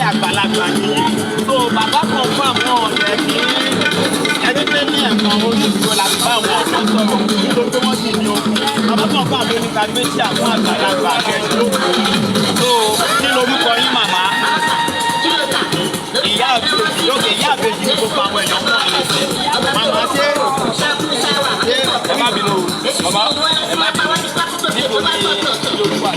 àgbàlagbà ni so bàbá kan fún àwọn ọ̀rẹ́ kí ẹni pé ní ẹ̀kan olùdókòwò láti bá àwọn ọ̀dọ́ sọ̀rọ̀ tó pé wọ́n ti ní okùn bàbá kan fún àwọn oníkàgbéṣì àwọn àgbàlagbà kẹ́ẹ̀dógún so kí lorúkọ yín màmá ìyá àbèjì lókè ìyá àbèjì ní gbogbo àwọn èèyàn fún àlejò màmá ṣé ẹ má bínú bàbá ẹ má bínú níbo ni yorùbá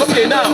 Okay, now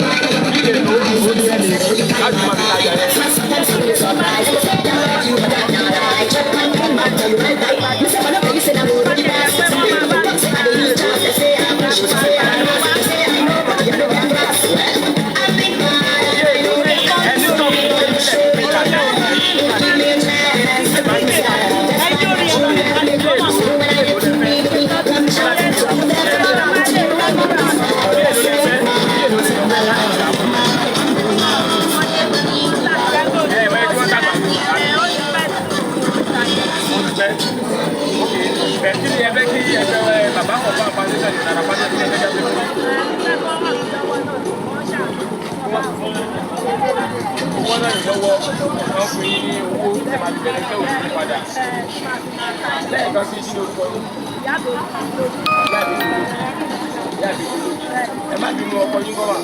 ẹ má bínú ọkọ yín kọ́ wa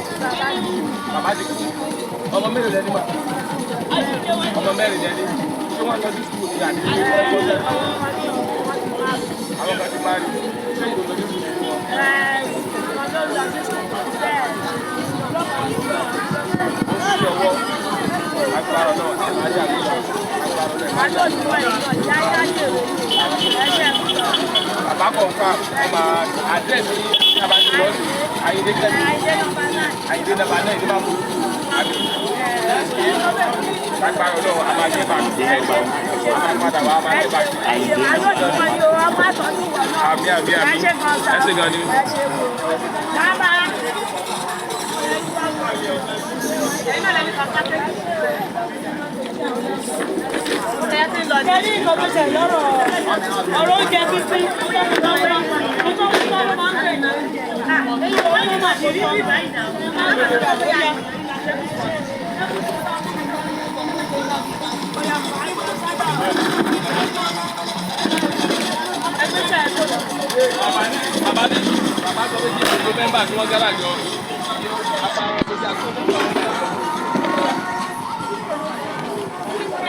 bàbá ti kú ọmọ mélòó lẹ́ni mà ọmọ mẹ́rin lẹ́ni tí wọ́n lọ sí sùkúrù ní àdéhùn ọkọ jẹ́ àwọn kan ti máa rí ṣé ìdòdó ní sùkúrù wọn. ó sì yọwọ́ agbára náà ajá àgbéyàwó bàbá kọ̀ọ̀kan ọmọ àdírẹ́sì abájú lọ́ọ̀dù ayédè kẹ́mi ayédè nàbà náà ìdí máa mú àbí lágbára ọlọ́wọ́ abájẹ́ bá mi ẹgbà àmàpadà wà abájẹ́ bá mi ayédè àmì ẹsẹ̀ gan ni. Kẹ́rí nǹkan tó ṣe lọ́rọ̀ ọ̀rọ̀ oúnjẹ pínpín tó máa ń pè náà. Èyí ò wáyé máa ṣe rí bí báyìí náà. Bàbá sọ pé kí ìlú mẹ́mbà tí wọ́n gára jọ.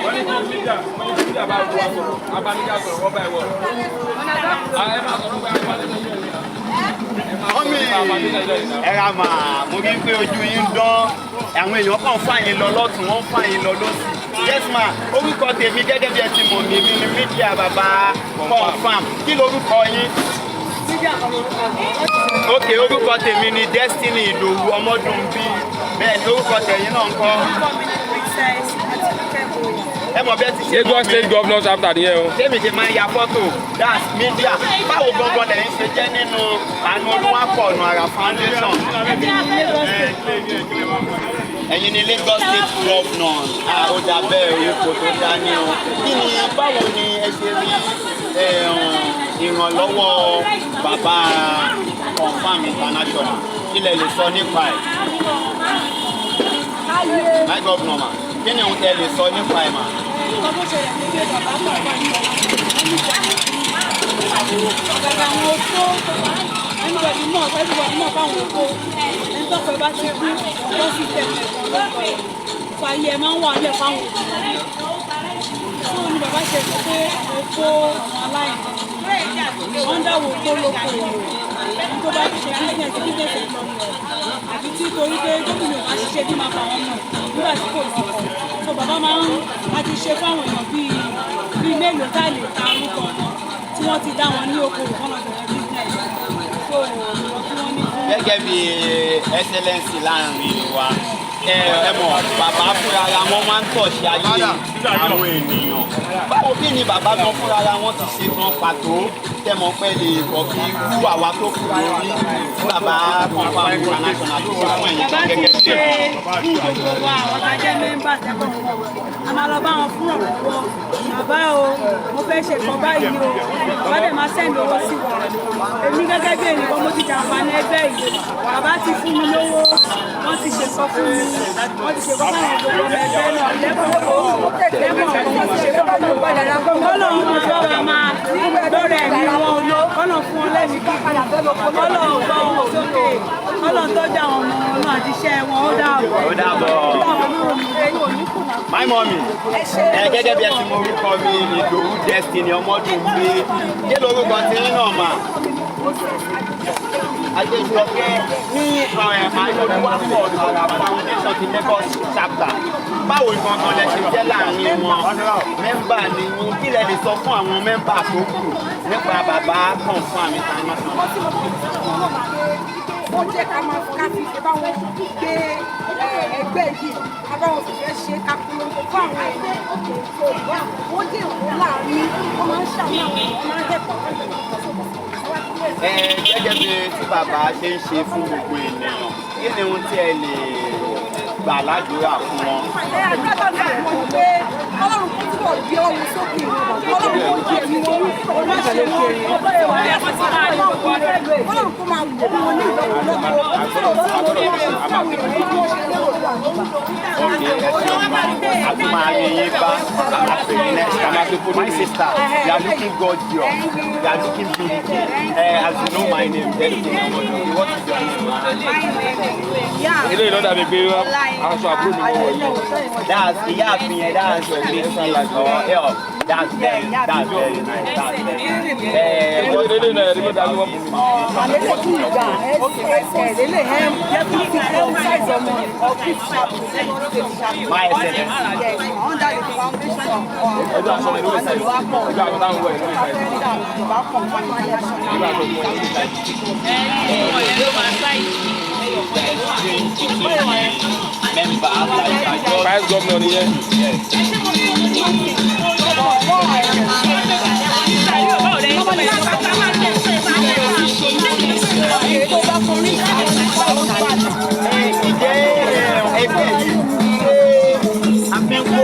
Wọ́n ní kí mídíà bá wọ àsọ̀rọ̀, abáníjà sọ̀rọ̀ wọ́n bá ẹ̀wọ̀. Ẹ máa sọ fún pé àwọn àlejò yóò ní. Ẹ ra màá mo rí pé ojú yín dán àwọn èèyàn kan fà yín lọ lọ́tún wọ́n fà yín lọ lọ́sì. Yes ma orúkọ tèmi gẹ́gẹ́ bí ẹ ti mọ̀ mí mi ni mídíà bàbá confam kí lorúkọ yín? Ok orúkọ tèmi ni Destiny Ìdòwú ọmọdún bíi bẹ́ẹ̀ ni orúkọ tẹ̀yìn náà ń kọ́. ẹ mọ̀ bẹ́ẹ̀ ti ṣe Lagos State Governor chapter nìyẹn o. tèmi ṣe máa ń ya fọ́tò that's media báwo gangan lẹ́yìn ṣe jẹ́ nínú Àánú Oluwapo Ona Ara foundation. ẹ̀yin ni Lagos State Governor ọjà bẹ́ẹ̀ orúkọ tó dání o kí ni báwo ni ẹ ṣe rí ìrànlọ́wọ́ bàbá Confirm International kí lẹ lè sọ nípa ẹ̀. my governor ma kí ni ohun tẹ lè sọ nípa ẹ̀ ma. Everybody knows báwọn oko ẹni tó pẹ́ bá ti kú lọ sí tẹ̀lé fàyè máa ń wà lẹ̀ fáwọn òbí tí ó ní bàbá ṣe sọ pé oko àwọn aláìní wọ́n dáwọ́ oko lóko ẹni tó bá ti ṣe business ẹ̀ lọ àbí tí torí pé gómìnà bá ṣiṣẹ́ bí máa fà wọ́n mọ̀ nígbà tí kò sí so bàbá máa ń láti ṣe fáwọn èèyàn bíi mélòó tá lè ta orúkọ wọn tí wọ́n ti dá wọn ní oko ìkọ́nà business. Gẹ́gẹ́ bí excellence láàrin wa ẹ mọ̀ bàbá fúnra ara wọn máa ń tọ̀ṣì ayé àwọn ènìyàn báwo kí ni bàbá gan fúnra ara wọn ti ṣe gan pàtó tẹmọ̀ pẹ́ lè kọ̀ kí wú àwa tó kù lórí bàbá Confirm International tó ṣe fún ẹ̀yìn kan gẹ́gẹ́ bí ẹ̀. Fún gbogbo wa àwọn tá a jẹ́ mẹ́mbà tẹ́kọ̀ọ́ a máa lọ bá wọn fún ọ̀pọ̀ bàbá o mo fẹ́ ṣe nǹkan báyìí o bàbá dẹ̀ máa sẹ́ǹdì owó sí wa èmi gẹ́gẹ́ bí ènìyàn mo ti jàǹfààní ẹgbẹ́ yìí bàbá ti fún mi lówó wọ́n ti ṣe sọ fún mi wọ́n ti ṣe kọ́ fáwọn gbogbo ọmọ ẹgbẹ́ náà lẹ́kọ̀ọ́ wọ́n ti ṣe kọ́ fáwọn gbogbo kọ́lọ̀ wọn tó wà máa lórí ẹ̀mí wọn kọ́lọ̀ fún wọn lẹ́mìí kíkọ́ kọ́lọ̀ gbọ́ wọn sókè kọ́lọ̀ tọ́jú àwọn ọmọ náà àti iṣẹ́ wọn ó dàbọ̀. Ó dàbọ̀. My mommy gẹ́gẹ́ bí ẹ ti mọ orúkọ mi Ìdòwú Destiny ọmọdún gbé kí lorúkọ tí ń nà mà. Adéjọkẹ́ ní Àánú Oluwapo Ona Ara foundation ti Lagos chapter báwo gangan lẹ ṣe jẹ́ láàrin wọn mẹ́mbà ni yín kí lẹ lè sọ fún àwọn mẹ́mbà tó kù nípa bàbá Confirm International. ó jẹ́ ká máa fi ṣe báwọn gbé ẹgbẹ́ yìí ká báwọn fi fẹ́ ṣe ká polongo fún àwọn ẹgbẹ́ tó wà wọ́n dé òun láàrin wọ́n máa ń ṣàmì àwọn ọmọ máa ń dẹ́kọ̀ọ́ gẹ́gẹ́ bí tí bàbá ṣe ń ṣe fún gbogbo ènìyàn kí ni ohun tí ẹ lè gbà ládùúrà fún wọn. àdúrà bá mi àwọn ọmọ pé Ọlọ́run kò túbọ̀ gbé ọmọ sókè Ọlọ́run kò jẹ́ ẹ̀mí wọn oníṣẹ́ wọn Ọlọ́run kò máa wò wọn ní My sister, you are looking gorgeous. You are looking beautiful. As you know my name, Destiny. What is your name? Ilé ìlọ́dà mi gbé aṣọ àbúrò mi wọ̀ yìí. That's ìyá àfihàn that's your big face or help. That's very nice. That's very Ilé náà ẹ̀rí ló dá lọ́wọ́ fún mi. My excellence. Under the foundation of Ẹjọ́ aṣọ mi ló ń sẹ́yìn. Ẹjọ́ àwọn táwọn wọ̀ ẹ̀ ló ń sẹ́yìn. Vice governor nìyẹn.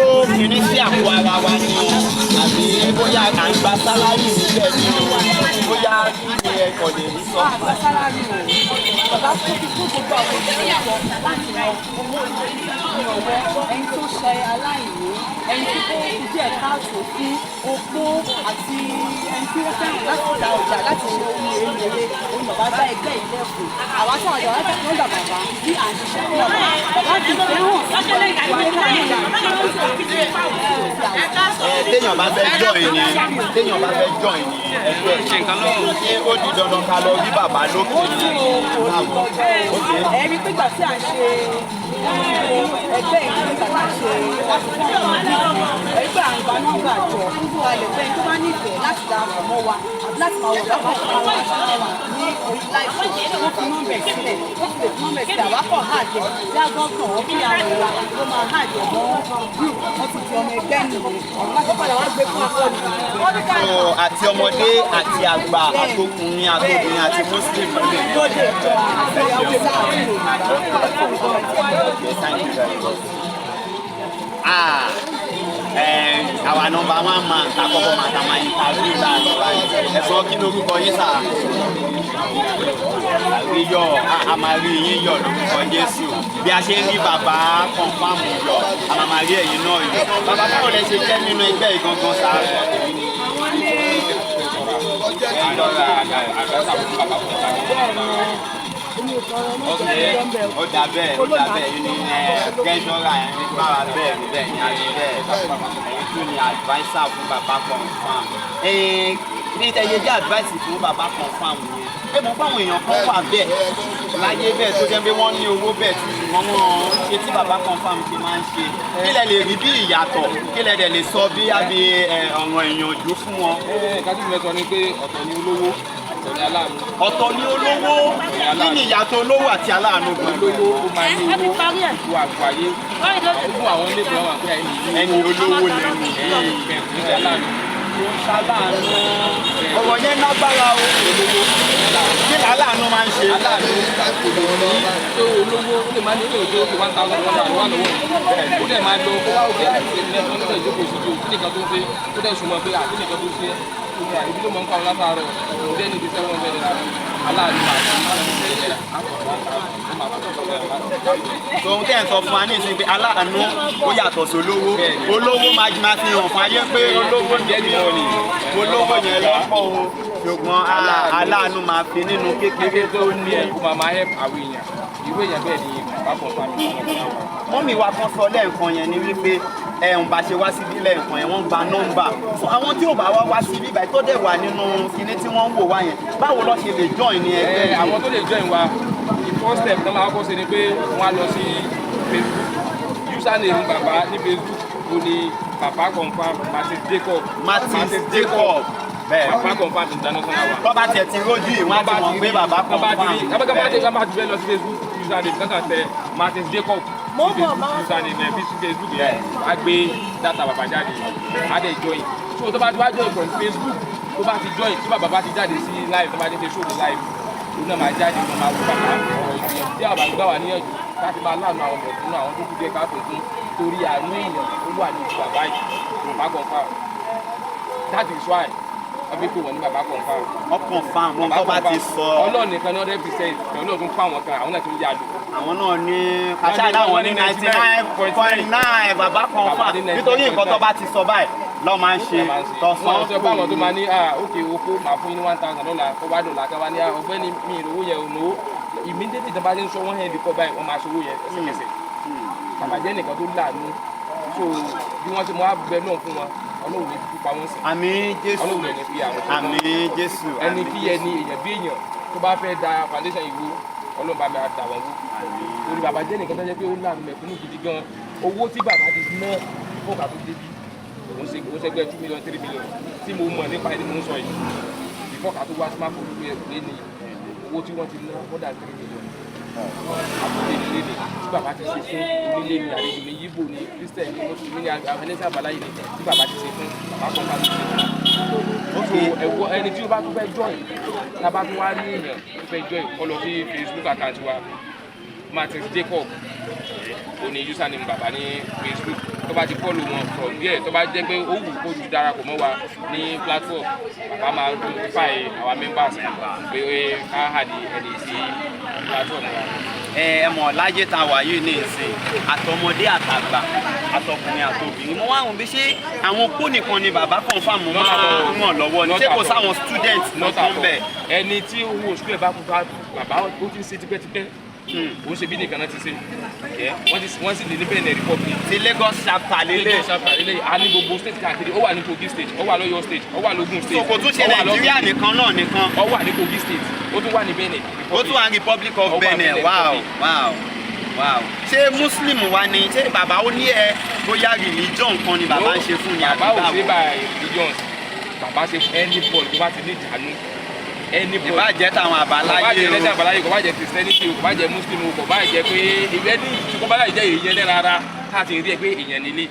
Ara wa ni àbí bóyá à ń gba sálárì níbẹ̀ ni bóyá kí ni ẹ̀kọ́ lè rí sọ. Bàbá tó fi kó gbogbo àwọn ìṣẹ̀lẹ̀ láti rọ owó ìrànwọ́ ẹni tó ṣe aláìní ẹni tí kò kú díẹ̀ káàtó fún opó àti ẹni tí wọ́n fẹ́ràn láti ta ọjà láti ṣe ohun èrè ohun bàbá bá ẹgbẹ́ ìlẹ́kùn àwa tí àwọn ìjọba tẹ̀sán ń gbà bàbá bí à ń ṣiṣẹ́ fún bàbá bàbá ti téèyàn bá fẹ́ join ni ẹgbẹ́ ṣe ó di dandan ká lọ rí bàbá lókè ẹni pígbà tí à ń ṣe ẹgbẹ́ ìgbésẹ̀ tá a ṣe láti fún ọmọ ẹgbẹ́ àgbà nọ́mbà jọ kalẹ̀ fẹ́ tó bá ní nífẹ̀ẹ́ láti darapọ̀ mọ́ wa láti máa wọ̀ bàbá kan wà ní orí láìpẹ́ wọ́n fi nọ́mbẹ̀ sílẹ̀ wọ́n fi lè fi nọ́mbẹ̀ sílẹ̀ àwa kàn hàjẹ́ lágọ́kàn wọ́n bí àwọn wa ló máa hàjẹ́ mọ́ group wọ́n ti di ọmọ ẹgbẹ́ nìyẹn láti padà wá gbé fún ọkọ so àti ọmọdé àti àgbà àtọkùnrin àtobìnrin àti muslim ló lè ló lè jọ àti Haúsá àti Yorùbá. Thank you very much. Our number one man àkọ́kọ́ màtàmá ìtàgé láàrin báyìí ẹ̀sọ́ kí lórúkọ yín sà yíyọ àmàrí yín yọ lórúkọ Jésù bí a ṣe ń rí bàbá kọ̀ǹfàmù yọ àmàrí ẹ̀yìn náà yọ bàbá báwo lẹ ṣe jẹ́ nínú ẹgbẹ́ ìgangan sà. Ó dà bẹ́ẹ̀ yìí ní gẹ́jọ́ra ẹ̀ ní bára bẹ́ẹ̀ ní bẹ́ẹ̀ ní àti bẹ́ẹ̀ ẹ̀yin tún ní adviser fún bàbá confam. Ní ìtẹ̀yẹ jẹ́ advice fún bàbá confam yẹn. Ẹ mọ̀ fáwọn èèyàn kan wà bẹ́ẹ̀ láyé bẹ́ẹ̀ tó jẹ́ pé wọ́n ní owó bẹ́ẹ̀ tí ṣùgbọ́n wọ́n ṣe tí bàbá confam ṣe máa ń ṣe. Kí lẹ lè rí bí ìyàtọ̀ kí lẹ dẹ̀ lè sọ bí àbí ọ̀ràn ìyànjú fún wọn. Kájú mi sọ ni pé ọ̀tọ̀ ni olówó ọ̀tọ̀ ni olówó kí ni ìyàtọ̀ olówó àti aláàánú gan. olówó ó máa ní owó ìwà àgbáyé fún àwọn ilé ìwé wọn pé ẹni olówó lẹ́nu nígbà láàánú ó ń ṣaláàánú ọ̀rọ̀ yẹn lágbára o olówó kí ni aláàánú máa ń ṣe. aláàánú kò lè ní tó olówó ó lè máa ní ilé òjò tó 1,000 wà lọ́wọ́ ó dẹ̀ máa lọ kó wá òkè àti ẹ̀ẹ́dẹ́gbẹ̀rún tó tẹ̀ jókòó sí ju kí nìkan tó ń ṣe ó dẹ̀ súnmọ́ pé àti nìkan tó ṣe ibi tó mọ̀ ń pa wọn látàárọ̀ òun dẹ́ níbi 700 naira aláàánú tòun tẹ̀ ń sọ fún wa ní ìsìn pé aláàánú ó yàtọ̀ sí olówó olówó máa fi hàn fún ayé pé olówó yẹn lọ́pọ̀ o ṣùgbọ́n aláàánú máa fi nínú kékeré tó ní ẹ̀. kó máa help àwọn èèyàn ìwé èèyàn bẹ́ẹ̀ ni bàbá kan fà mí. mọ́mì wa kan sọ lẹ́ẹ̀kan yẹn ni wípé bá ṣe wá síbí lẹ́ẹ̀kan yẹn wọ́n gba nọ́mbà àwọn tí ò bá wá síbí báyìí tó dẹ̀ wà nínú kinní tí wọ́n ń wò wá yẹn báwo ló ṣe lè join ní ẹgbẹ́. àwọn tó lè join wa the first step tó máa kọ́ sí ni pé wọ́n á lọ sí Facebook username bàbá ní Facebook ó ní bàbá confam Martin Jacob bẹ́ẹ̀ bàbá confam international wa. tọ́ba tiẹ̀ ti rójú yìí wọ́n á ti mọ̀ pé bàbá confam. kábàtì bẹ́ẹ̀ lọ sí Facebook username kankan tẹ Martin Jacob username Facebook yẹn á gbé data bàbá jáde á dẹ̀ join so tó bá ti wá join from Facebook tó bá ti join tí bàbá ti jáde sí live tó bá ti ṣe show ní live òun náà máa jáde wọn máa wọ bàbá ọ̀rọ̀ ìgbìyànjú tí àwọn àgbà wà níyànjú láti máa láàánú àwọn ọmọ ìdúnú àwọn tó kú jẹ́ káàtó fún torí àánú èèyàn ó wà ní ìlú bàbá yìí bàbá confam that is why wọ́n fi pè wọ́n ní bàbá confam. wọ́n confam wọn tó bá ti sọ. Ọlọ́run nìkan ní 100% Ọlọ́run tún fún àwọn kan àwọn náà tún yá lò. àwọn náà ní aṣáájú àwọn ní 99.9 bàbá confam nítorí nǹkan tó bá ti sọ báyìí lọ́ọ́ máa ń ṣe tọ̀sán. wọ́n sọ fún àwọn tó máa ní òkè oko máa fún yín ní 1,000 dọ́là kó bá dọ̀là ká wá ní ọgbẹ́ni mi ìrówó yẹn ò lówó immediately tó bá ti ń sọ wọ́n hẹ́n bí kọ́ báyìí wọ́n máa ṣòwò yẹn ẹsẹ̀kẹsẹ̀ àbàjẹ́ nìkan tó láàánú so bí wọ́n ti mọ abẹ náà fún wọn Ọlọ́run ní fipá wọn sí. Àmín Jésù. Ọlọ́run ní fi àwọn tó bá Àmín Jésù. ẹni kí ẹni èèyàn bí èèyàn tó bá fẹ́ da foundation ìwú Ọlọ́run bá mi dà wọ́n wú. Torí bàbá jẹ́ nìkan tó jẹ́ pé ó láàánú mẹ̀kúnnù gidi gan owó tí bàbá ti ná fún kàtó débi òun ṣẹgbẹ́ 2 million 3 million tí mo mọ̀ nípa ẹni mo ń sọ yìí before kàtó wá sí máa kó lé ní owó tí wọ́n ti ná more than 3 million. àbúlé nílé ni tí bàbá ti ṣe fún onílé ní àlejò ní yíbò ní Christian ní mùsùlùmí ní ẹlẹ́sìn àbáláyé ni tí bàbá ti ṣe fún bàbá kan bá ti ṣe fún. ẹ̀wọ̀ ẹni tí ó bá tún fẹ́ join tá a bá tún wá ní èèyàn tó fẹ́ join kọ́ lọ sí Facebook account wa Martin Jacob òní username bàbá ní Facebook tó bá ti follow wọn from there tó bá jẹ́ pé ó wù kó ju darapọ̀ mọ́ wa ní platform bàbá máa notify our members pé ká hàdí ẹni sí platform wa. ẹ mọ̀ láyé tá a wà yìí ní ìsìn àtọmọdé àtàgbà àtọkùnrin àtobìnrin mo wá wọn bí ṣé àwọn kó nìkan ni bàbá confam máa ràn lọ́wọ́ ní ṣé kò sáwọn student lọ́tọ̀ ń bẹ̀. ẹni tí owó oṣù ẹ̀ bá kú bàbá ó ti ń ṣe tipẹ́tipẹ́ òun ṣe bí nìkan náà ti ṣe wọ́n sì lè ní Benin Republic ti Lagos chapter lélẹ̀ a ní gbogbo state káàkiri ó wà ní Kogi state ó wà lọ́yọ̀ state ó wà lógùn state so kò tún ṣe Nàìjíríà nìkan náà nìkan ó wà ní Kogi state ó tún wà ní Benin ó tún wà ní Republic of Benin wow ṣé Muslim wa ni ṣé bàbá ó ní ẹ bóyá religion kan ni bàbá ń ṣe fún ni bàbá ò ṣe by religion bàbá ṣe anybody tó bá ti ní ìdánú anybody. Ìbá jẹ́ táwọn àbáláyé o. Kò bá jẹ́ lẹ́sẹ̀ àbáláyé, kò bá jẹ́ Christianity o, kò bá jẹ́ Muslim o, kò bá jẹ́ pé ìwé ní ìtukọ̀ bá láì jẹ́ èèyàn lẹ́nu ara káàtì rí ẹ pé èèyàn nílé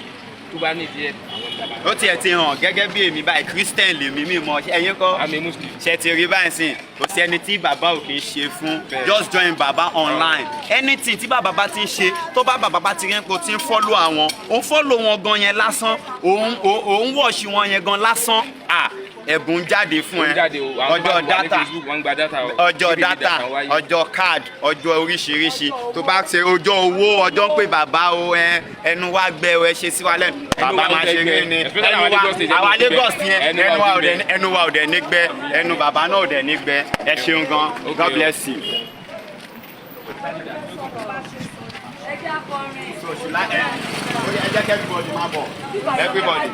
tó bá ní ìdí ẹ̀ àwọn ìjàmbá. Ó tiẹ̀ ti hàn gẹ́gẹ́ bí èmi báyìí Christian lèmi mímọ́ ẹ̀yin kọ́. Àmì Muslim. Ṣé ti rí báyìí sìn? Kò sí ẹni tí bàbá ò kì í ṣe fún. Just join bàbá online. Anything tí bàbá bá ti ń ṣe tó bá bàbá bá ti rí pé o ti ń follow àwọn. Ó ń follow wọn gan yẹn lásán. Òun watch wọn yẹn gan lásán. Ẹ̀bùn jáde fún ẹ. Ọjọ́ data. Ọjọ́ data. Ọjọ́ card. Ọjọ́ oríṣiríṣi. Tó bá ṣe ọjọ́ owó ọjọ́ ń pè bàbá o ẹnu wa gbẹ o ẹ ṣe sí wa lẹ́nu. Bàbá máa ṣe rí ni. Àwa Lagos yẹn ẹnu wa ò dẹ̀ ní gbẹ. Ẹnu bàbá náà ò dẹ̀ ní gbẹ. Ẹ ṣeun gan. God bless you. So should I end? Ẹ jẹ́ kí everybody máa bọ̀. Everybody.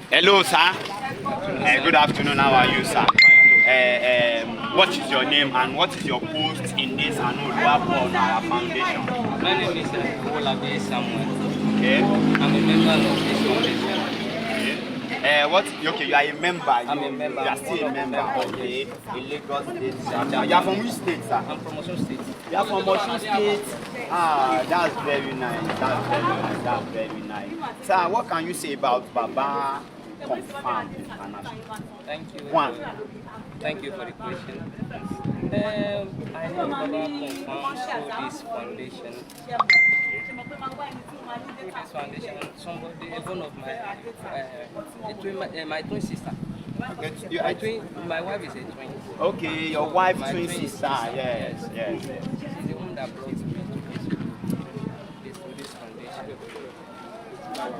Hello, sir. Good afternoon. How are you, sir? What is your name and what is your post in this Aanu Oluwapo Ona Ara Foundation? My name is Oluwapo Samuel. Okay. I'm a member of this foundation. Okay, you are a member. I'm a member. You are still a member. Okay. In Lagos State. You are from which state, sir? I'm from Osun State. You are from Osun State. That's very nice. That's very nice. Sir, what can you say about Baba Confirmed International? Thank you. One. Thank you for the question. I know Baba Confirmed through this foundation. This foundation, somebody, one of my twin sister. Okay. My wife is a twin. Okay, your wife twin sister. Yes. She's the one that brought me to this foundation.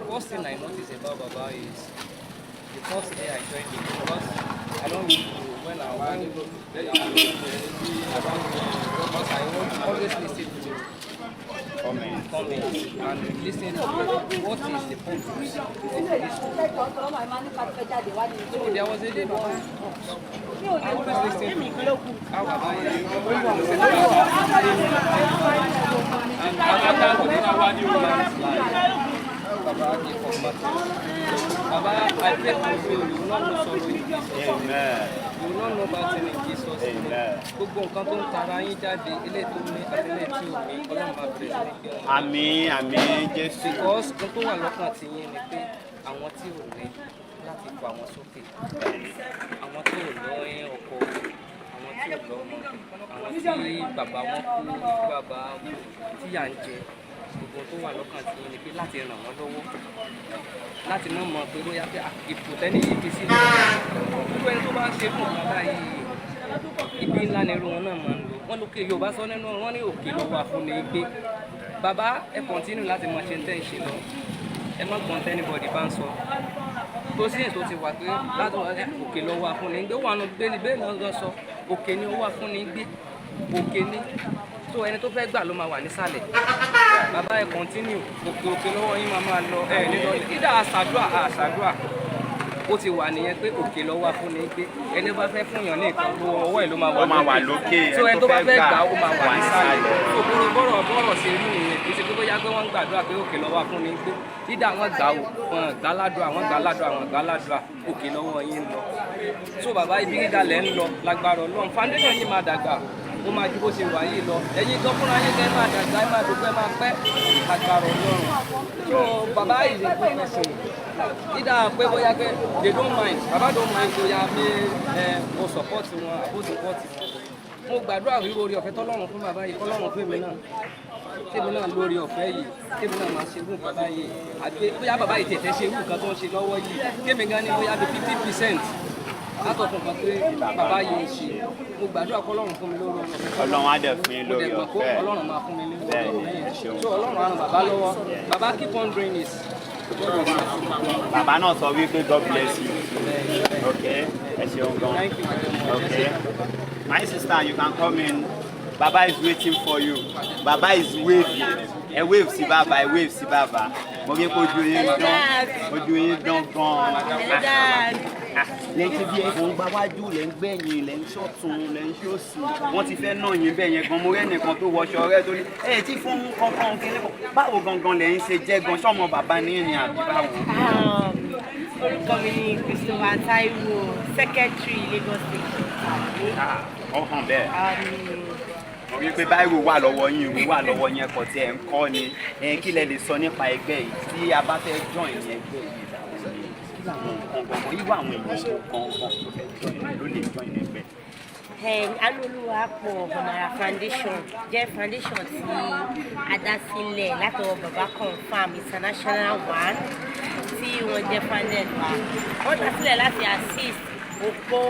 First thing I noticed about Baba is the first day I joined it, because I don't know when I went because I always listen to comments and listen to what is the purpose of this. So there was a day Baba I always listen to how Baba and Baba, I pray for you, you will not know sorrow in Jesus. Amen. You will not know about in Jesus. Amen. Gbogbo nǹkan tó ń tara yín jáde, ilé tó ní àti ilé tí ò ní, Ọlọ́run máa bẹ̀rẹ̀ sí ní kí wọn. Àmín, Jésù. Because ohun tó wà lọ́kàn ti yín ni pé àwọn tí ò ní láti pa àwọn sókè. Àwọn tí ò lọ ọkọ, àwọn tí ò lọ́mọ, àwọn tí bàbá wọn kú, bàbá tí yà ń jẹ. Gbogbo tó wà lọ́kàn tí yín ni pé láti ràn wọ́n lọ́wọ́, láti mọ̀ mọ̀ pé bóyá pé ipò tẹ́ni yìí fi sílẹ̀. Gbogbo ẹni tó bá ń ṣe fún ọ̀gá báyìí, ibi ńlá ni irú wọn náà máa ń lò. Wọ́n lókè Yorùbá sọ nínú wọn ní òkè lọ́wọ́ àfúnni gbé. Bàbá ẹ kọ̀ntínú láti mọ̀ ṣe ń tẹ́ ìṣe lọ. Ẹ má gbọ́n tẹ́nibọ̀dì bá ń sọ. Tó sí èso ti wà pé láti òkè lọ́wọ́ àfúnni gbé wà nù gbéni bẹ́ẹ̀ náà gan sọ. Òkè ni owó àfúnni gbé. Òkè ni. So ẹni tó fẹ́ gbà ló máa wà nísàlẹ̀. Bàbá ẹ kọ́ntínú òkè lọ́wọ́ yín máa lọ nínú ìdá àṣàdúà ó ti wà nìyẹn pé òkè lọ́wọ́ afúnni gbé ẹni bá fẹ́ fún yàn ní nǹkan tó ọwọ́ ẹ̀ ló máa wà lókè. So ẹni tó bá fẹ́ gbà ó máa wà nísàlẹ̀. So bọ́rọ̀ ṣe rí nìyẹn kì í ṣe pé bóyá pé wọ́n ń gbàdúrà pé òkè lọ́wọ́ afúnni gbé ìdá àwọn gbà ó wọn gbà ládùá òkè lọ́wọ́ yín lọ. So bàbá ibi gíga lẹ́ ń lọ lágbára Ọlọ́run foundation yìí máa dàgbà ó máa ju bó ṣe wà yìí lọ ẹ̀yin gan fúnra yín kẹ́ máa dàgbà ẹ máa dùgbẹ́ máa pẹ́ agbára Ọlọ́run. So bàbá is a good person ìdá pé bóyá pé they don't mind bàbá don't mind bóyá pé o support wọn àbó support wọn. Mo gbàdúrà wíwo orí ọ̀fẹ́ tọ́lọ́run fún bàbá yìí kọ́lọ́run fún èmi náà tèmi náà lórí ọ̀fẹ́ yìí tèmi náà máa ṣe irú nǹkan báyìí àti bóyá bàbá yìí tètè ṣe irú nǹkan tó ń ṣe lọ́wọ́ yìí tèmi gan ni bóyá bí 50% látọ̀tún kan pé bàbá yìí ń ṣe mo gbàdúrà kọ́ Ọlọ́run fún mi lórí ọ̀fẹ́. Ọlọ́run á dẹ̀ fún yín lórí ọ̀fẹ́. Ọlọ́run máa fún mi lórí ọ̀fẹ́. So Ọlọ́run á ràn bàbá lọ́wọ́ bàbá keep on doing this. Bàbá náà sọ wípé God bless you. Okay, ẹ ṣeun gan. Thank you very much. Okay, my sister you can come in. Baba is waiting for you. Baba is waving. Ẹ wave sí bàbá, ẹ wave sí bàbá. mo rí pé ojú yín dán gan-an. lẹ́yìn bí ẹ̀kọ́ ń gba wájú lẹ́ ń gbẹ̀yìn lẹ́ ń ṣọ̀tún lẹ́ ń ṣòsì wọ́n ti fẹ́ náà yín bẹ́ẹ̀ yẹn gan mo rẹ́nìkan tó wọṣọ rẹ́ tó ní ẹ̀ tí fún kankan kí báwo gangan lẹ́yìn ṣe jẹ́ gan ṣọ́mọ bàbá ní ìrìn àbí báwo. orúkọ mi ni Christopher Taiwo secretary Lagos State. ó hàn bẹ́ẹ̀ mo rí pé báyìí wà lọ́wọ́ yín ìwé wà lọ́wọ́ yín ẹ̀kọ́ tí ẹ̀ ń kọ́ ni kí lẹ lè sọ nípa ẹgbẹ́ yìí tí a bá fẹ́ join ní ẹgbẹ́ yìí irú àwọn èèyàn gangan tó fẹ́ join ló lè join ẹgbẹ́. Aanu Oluwapo Ona Ara foundation jẹ́ foundation tí a dá sílẹ̀ látọwọ́ bàbá confam international one tí wọ́n jẹ́ founded wa wọ́n dá sílẹ̀ láti assist opó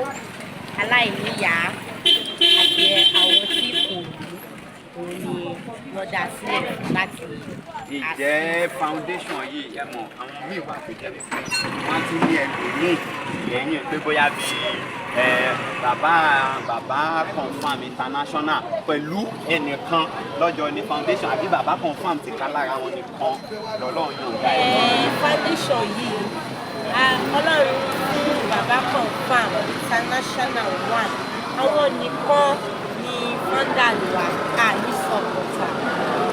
aláìníyàá àti àwọn tí kò ní òun ni wọ́n dá sílẹ̀ láti ìjẹ́ foundation yìí ẹ mọ̀ àwọn míì wà tó jẹ́ pé wọ́n ti ní ẹlòmíì lẹ́yìn pé bóyá bí bàbá confam international pẹ̀lú ẹnìkan lọ́jọ́ ní foundation àbí bàbá confam ti ká lára wọn nìkan lọ́lọ́run yóò dá ẹ̀. foundation yìí ọlọ́run fún bàbá confam international one àwọn nìkan ni founder wa ní supporter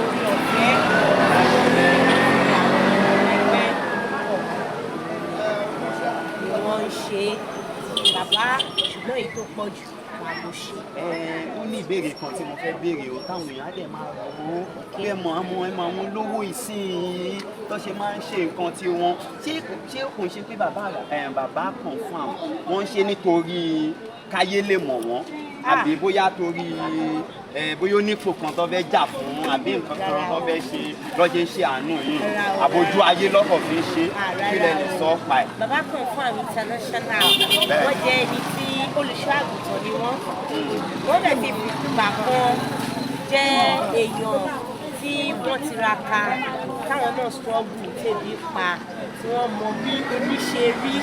orí ọ̀fẹ́ wọ́n ń ṣe bàbá ṣùgbọ́n èyí tó pọ̀ jù wà ló ṣe. ó ní ìbéèrè kan tí mo fẹ́ béèrè o táwọn èèyàn á dẹ̀ máa rọ̀ ó pé àwọn olówó ìsìn tó ṣe máa ń ṣe nǹkan tí wọ́n ṣé kò ń ṣe pé bàbá confam wọ́n ń ṣe nítorí káyé lè mọ̀ wọ́n àbí bóyá torí bóyá onípò kan tó fẹ́ jà fún àbí nǹkan kan tó fẹ́ ṣe lọ́jọ́ ṣe àánú yìí àbójú ayé lọ́kọ̀ fi ń ṣe kí lẹ lè sọ pa ẹ̀. bàbá confam international wọ́n jẹ́ ẹni tí olùṣọ́ àgùntàn ni wọ́n dẹ̀ ti gbà kan jẹ́ èèyàn tí wọ́n tiraka táwọn náà struggle tẹ̀bí pa tí wọ́n mọ bí ebi ṣe rí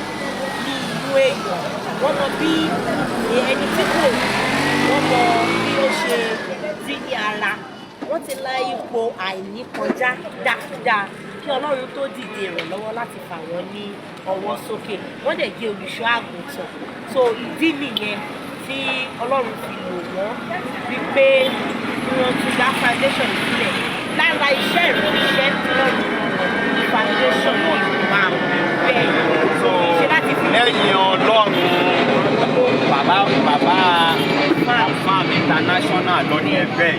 ní ìlú èèyàn wọ́n mọ bí ẹni tí kò wọ́n mọ bí ó ṣe rí ní ara wọ́n ti la ipò àìní kọjá dáadáa kí Ọlọ́run tó dìde ìrànlọ́wọ́ láti fà wọ́n ní ọwọ́ sókè wọ́n dẹ̀ jẹ́ olùṣọ́ àgùntàn so ìdí nìyẹn tí Ọlọ́run fi lò wọ́n wípé wọ́n ti dá foundation sílẹ̀ lára iṣẹ́ ìránṣẹ́ tí wọ́n lò foundation yìí wà bẹ́ẹ̀ ṣe láti fi lẹ́yìn Ọlọ́run bàbá confam international lọ ní ẹgbẹ́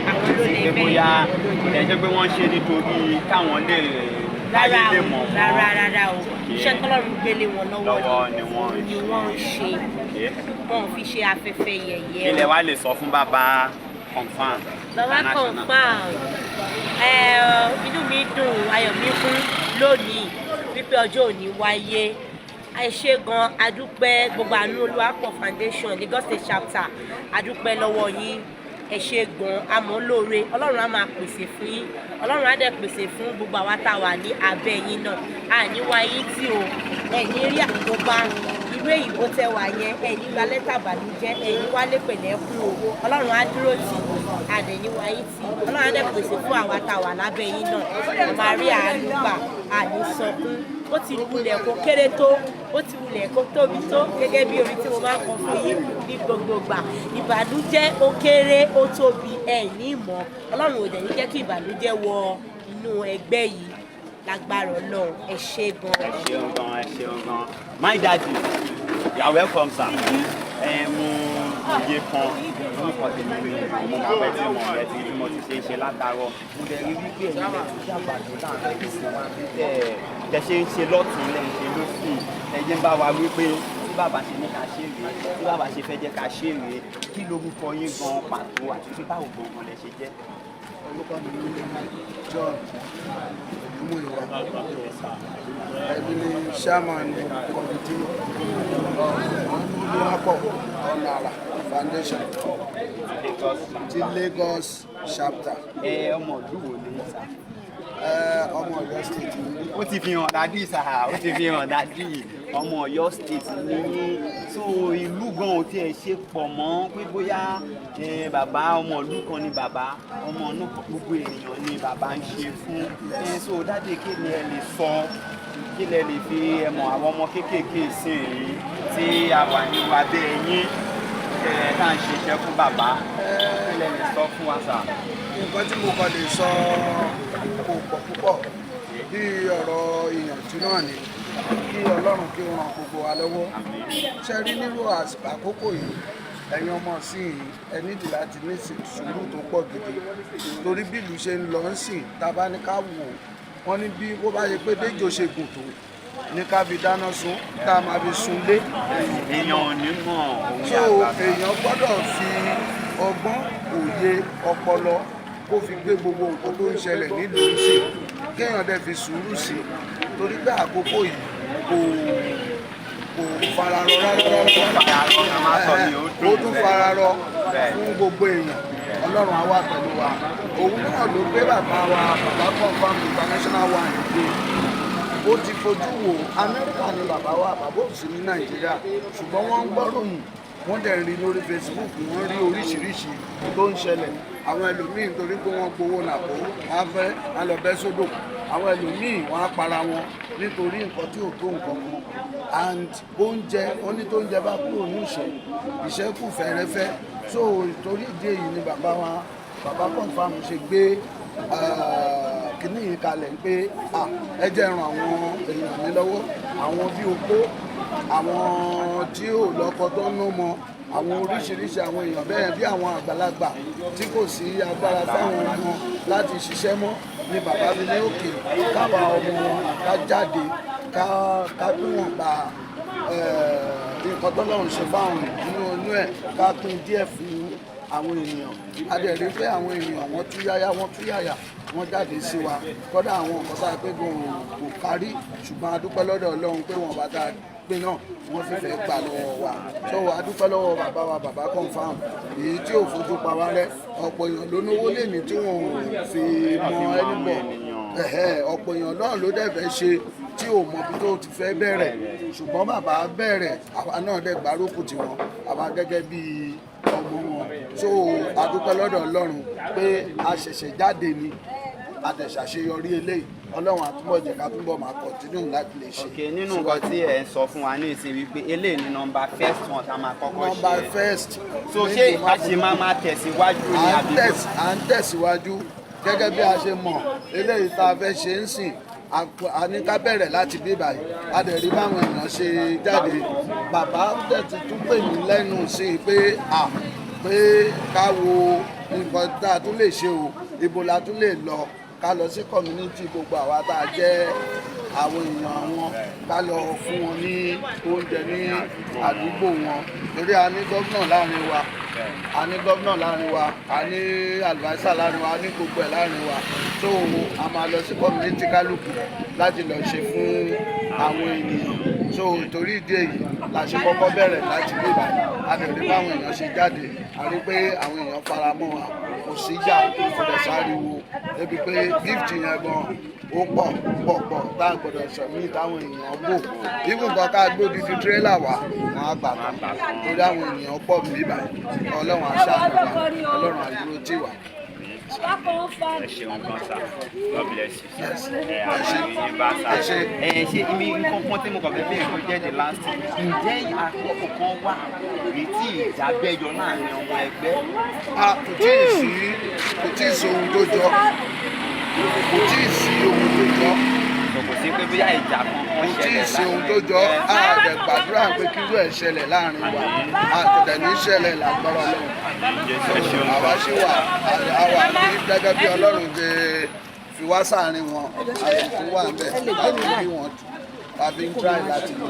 yìí ṣe bóyá ẹjẹ́ pé wọ́n ṣe nítorí káwọn lè láyé lè mọ̀ wọ́n. rárá o iṣẹ́ tọ́lọ́run gbélé wọn lọ́wọ́ ni wọ́n ń ṣe wọ́n fi ṣe afẹ́fẹ́ yẹ̀yẹ́. ilẹ̀ wa lè sọ fún bàbá confam. bàbá confam inú mi dùn ayọ̀ mi kún lónìí wípé ọjọ́ òní wáyé àìṣe gan adúpẹ́ gbogbo Aanu Oluwapo foundation Lagos State chapter adúpẹ́ lọ́wọ́ yín ẹ ṣé gan àmọ́ lóore Ọlọ́run á máa pèsè fún yín Ọlọ́run á dẹ̀ pèsè fún gbogbo àwa tá a wà ní abẹ́ yín náà àní wá yín tí o ẹ̀yin rí àkóbá irú èyìnbó tẹ wà yẹn ẹ̀yin gba lẹ́tà bànújẹ́ ẹ̀yin wálé pẹ̀lẹ́ kú o Ọlọ́run á dúró tì àdẹ̀yìn wá yín tí Ọlọ́run á dẹ̀ pèsè fún àwa tá a wà lábẹ́ yín náà a máa rí àánú gbà àní sọkún ó ti wulẹ̀ kó kéré tó ó ti wulẹ̀ kó tóbi tó gẹ́gẹ́ bí orin tí mo máa ń kọ fún yín ní gbogbo gbà ìbànújẹ́ ó kéré ó tóbi ẹ̀ ní ìmọ̀ Ọlọ́run ò dẹ̀ ní jẹ́ kí ìbànújẹ́ wọ inú ẹgbẹ́ yìí lágbára Ọlọ́run ẹ ṣé gan. ẹ ṣeun gan. My daddy you are welcome sir. Mo òye kan orúkọ tèmi pé mo pẹ́ tí mo rẹ̀ tí mo ti ṣe é ṣe látàárọ̀ mo dẹ̀ rí wípé ẹ̀yin lè ti dàgbàdo láàrin ìsìnwá tẹ̀ ṣe ń ṣe lọ́tún lẹ́yìn ṣe lósì ẹ̀yin bá wa wípé tí bàbá ṣe ní ká ṣe rèé tí bàbá ṣe fẹ́ jẹ́ ká ṣe rèé kí lorúkọ yín gan pàtó àti pé báwo gan lẹ ṣe jẹ́. orúkọ mi ní John Olúmúyìwá ẹbí ní chairman committee Oluwapo Ona Ara foundation ti Lagos chapter. ọmọ ìlú wo ni sá. ọmọ Ọ̀yọ́ state ni. Ó ti fi hàn dádì sáà, ó ti fi hàn dádì ọmọ Ọ̀yọ́ state ni yín. So ìlú gan ò tiẹ̀ ṣe pọ̀ mọ́ pé bóyá bàbá ọmọ ìlú kan ni bàbá, ọmọ inú gbogbo ènìyàn ni bàbá ń ṣe fún. So dádì kí ni ẹ lè sọ, kí lẹ lè fi ẹmọ àwọn ọmọ kéékèèké sí yìí tí a wà nínú abẹ́ yín tá à ń ṣiṣẹ́ fún bàbá, kí lẹ lè sọ fún wa sà? Nǹkan tí mo kàn lè sọ kò pọ̀ púpọ̀ bí ọ̀rọ̀ ìyànjú náà ni kí Ọlọ́run kí ó ràn gbogbo wa lọ́wọ́. Ṣé rí nírú àkókò yìí ẹ̀yin ọmọ sí yìí ẹ nídìí láti ní sùúrù tó pọ̀ gidi torí bí ìlú ṣe ń lọ ń sìn tá a bá ní ká wò wọ́n ní bí ó bá yẹ pé déjò ṣe gùn tó ní ká fi dáná sun tá a máa fi sun lé. Èèyàn ò ní mọ̀ òun so èèyàn gbọ́dọ̀ fi ọgbọ́n òye ọpọlọ kó fi gbé gbogbo nǹkan tó ń ṣẹlẹ̀ nílùú sí kéèyàn dẹ̀ fi sùúrù sí torí pé àkókò yìí kò fararọ rárá ó tún fararọ fún gbogbo èèyàn Ọlọ́run á wà pẹ̀lú wa òun náà ló gbé bàbá wa bàbá confam international wa ìgbé ó ti fojú wo Amẹ́ríkà ni bàbá wa bàbá òsì ní Nàìjíríà ṣùgbọ́n wọ́n ń gbọ́ròyìn wọ́n dẹ̀ rí lórí Facebook wọ́n rí oríṣiríṣi tó ń ṣẹlẹ̀ àwọn ẹlòmíì nítorí pé wọ́n gbowó nàbó wọ́n fẹ́ wọ́n lọ bẹ́ sódò àwọn ẹlòmíì wọ́n á para wọn nítorí nǹkan tí ò tó nǹkan kan and oúnjẹ wọ́n ní tó ń jẹ bá kúrò ní ìṣẹ́kù fẹ́rẹ́fẹ́ so ìtorí ìdí èyí ni bàbá confam ṣe gbé kìíní yìí kalẹ̀ pé ẹ jẹ́ ran àwọn èèyàn mi lọ́wọ́ àwọn bí opó àwọn tí ò lọ́kọ tó ń mọ àwọn oríṣiríṣi àwọn èèyàn bẹ́ẹ̀ bí àwọn àgbàlagbà tí kò sí agbára fáwọn ọmọ láti ṣiṣẹ́ mọ́ ni bàbá mi ní òkè káwa ọmọ wọn ká jáde ká pín wọn gba nǹkan tọ́lọ́run ṣe fáwọn inú ẹ̀ ká pín díẹ̀ fún àwọn ènìyàn a dẹ̀ rí pé àwọn ènìyàn wọ́n tú yáyà wọ́n jáde sí wa kọ́dà àwọn nǹkan tá a pé kò kárí ṣùgbọ́n a dúpẹ́ lọ́dọ̀ Ọlọ́run pé wọ́n bá dáa pé náà wọ́n fífẹ́ gbà lọ́wọ́ wa so a dúpẹ́ lọ́wọ́ bàbá wa bàbá confam èyí tí ò fojú pa wá rẹ́ ọ̀pọ̀ èèyàn ló náwó lè ní tí wọ́n fi mọ ẹni bọ̀ ọ̀pọ̀ èèyàn náà ló dẹ̀ fẹ́ ṣe tí ò mọ bí tó ti fẹ́ bẹ̀rẹ̀ ṣùgbọ́n bàbá bẹ̀rẹ̀ àwa náà dẹ̀ gbárùkù tiwọn àwa gẹ́gẹ́ bíi ọmọ wọn so a dúpẹ́ lọ́dọ̀ Ọlọ́run pé a ṣẹ̀ṣẹ̀ jáde ni a dẹ̀ ṣàṣeyọrí eléyìí Ọlọ́run àtúbọ̀ jẹ́ ká túbọ̀ máa continue láti lè ṣe. ok nínú nǹkan tí ẹ ń sọ fún wa ní ìsìn wípé eléyìí ni number first one tá a máa kọ́kọ́ ṣe. number first. so ṣé a ṣe máa tẹ̀síwájú ní àbíkú. à ń tẹ̀síwájú gẹ́gẹ́ bí a ṣe mọ̀ eléyìí tá a fẹ́ ṣe ń sìn a ní ká bẹ̀rẹ̀ láti bí báyìí a dẹ̀ rí báwọn èèyàn ṣe jáde bàbá dẹ̀ ti tún pè mí lẹ́nu sí i pé ká wo nǹkan tá a tún lè ṣe o ibo la tún lè lọ ká lọ sí community gbogbo àwa tá a jẹ́ àwọn èèyàn wọn ká lọ fún wọn ní oúnjẹ ní àdúgbò wọn torí a ní gómìnà láàrin wa a ní gómìnà láàrin wa a ní àlùbáṣà láàrin wa a ní gbogbo ẹ̀ láàrin wa tó a máa lọ sí community kálukú láti lọ ṣe fún àwọn ènìyàn so torí ìdí èyí la ṣe kọ́kọ́ bẹ̀rẹ̀ láti bí ìbàdàn a lè rí báwọn èèyàn ṣe jáde a rí pé àwọn èèyàn fara mọ́ wa kò sí ìjà kò dẹ̀ sáriwo débi pé gift yẹn gan ó pọ̀ tá a gbọ́dọ̀ sọ ní táwọn èèyàn bò ibùn kan ká gbódi fi tírélà wá wọn á gbà kan torí àwọn èèyàn pọ̀ bí báyìí Ọlọ́run á ṣàánú wa Ọlọ́run á dúró tì wá. ẹ ṣeun gan sa God bless you àṣeyìn bá sa ṣe ibi nǹkan tí mo kàn fẹ́ bẹ́ẹ̀ kó jẹ́ the last thing ǹjẹ́ àkókò kan wà èyí tí ìjà bẹ́yọ láàrin ọmọ ẹgbẹ́. kò tí ì sí ohun tó jọ kò tí ì sí ohun tó jọ kò sí pé bóyá ìjà kankan ṣẹlẹ̀ láàrin kò tí ì sí ohun tó jọ àdẹ̀ gbàdúrà pé kírú ẹ̀ ṣẹlẹ̀ láàrin wa àtẹ̀tẹ̀ ní ṣẹlẹ̀ lágbára Ọlọ́run àwa ṣì wà àwa ní gẹ́gẹ́ bí Ọlọ́run ṣe fi wá sáàrin wọn àyẹ̀kú wà ń bẹ̀ láti bí wọn tàbí ń tíráì láti lò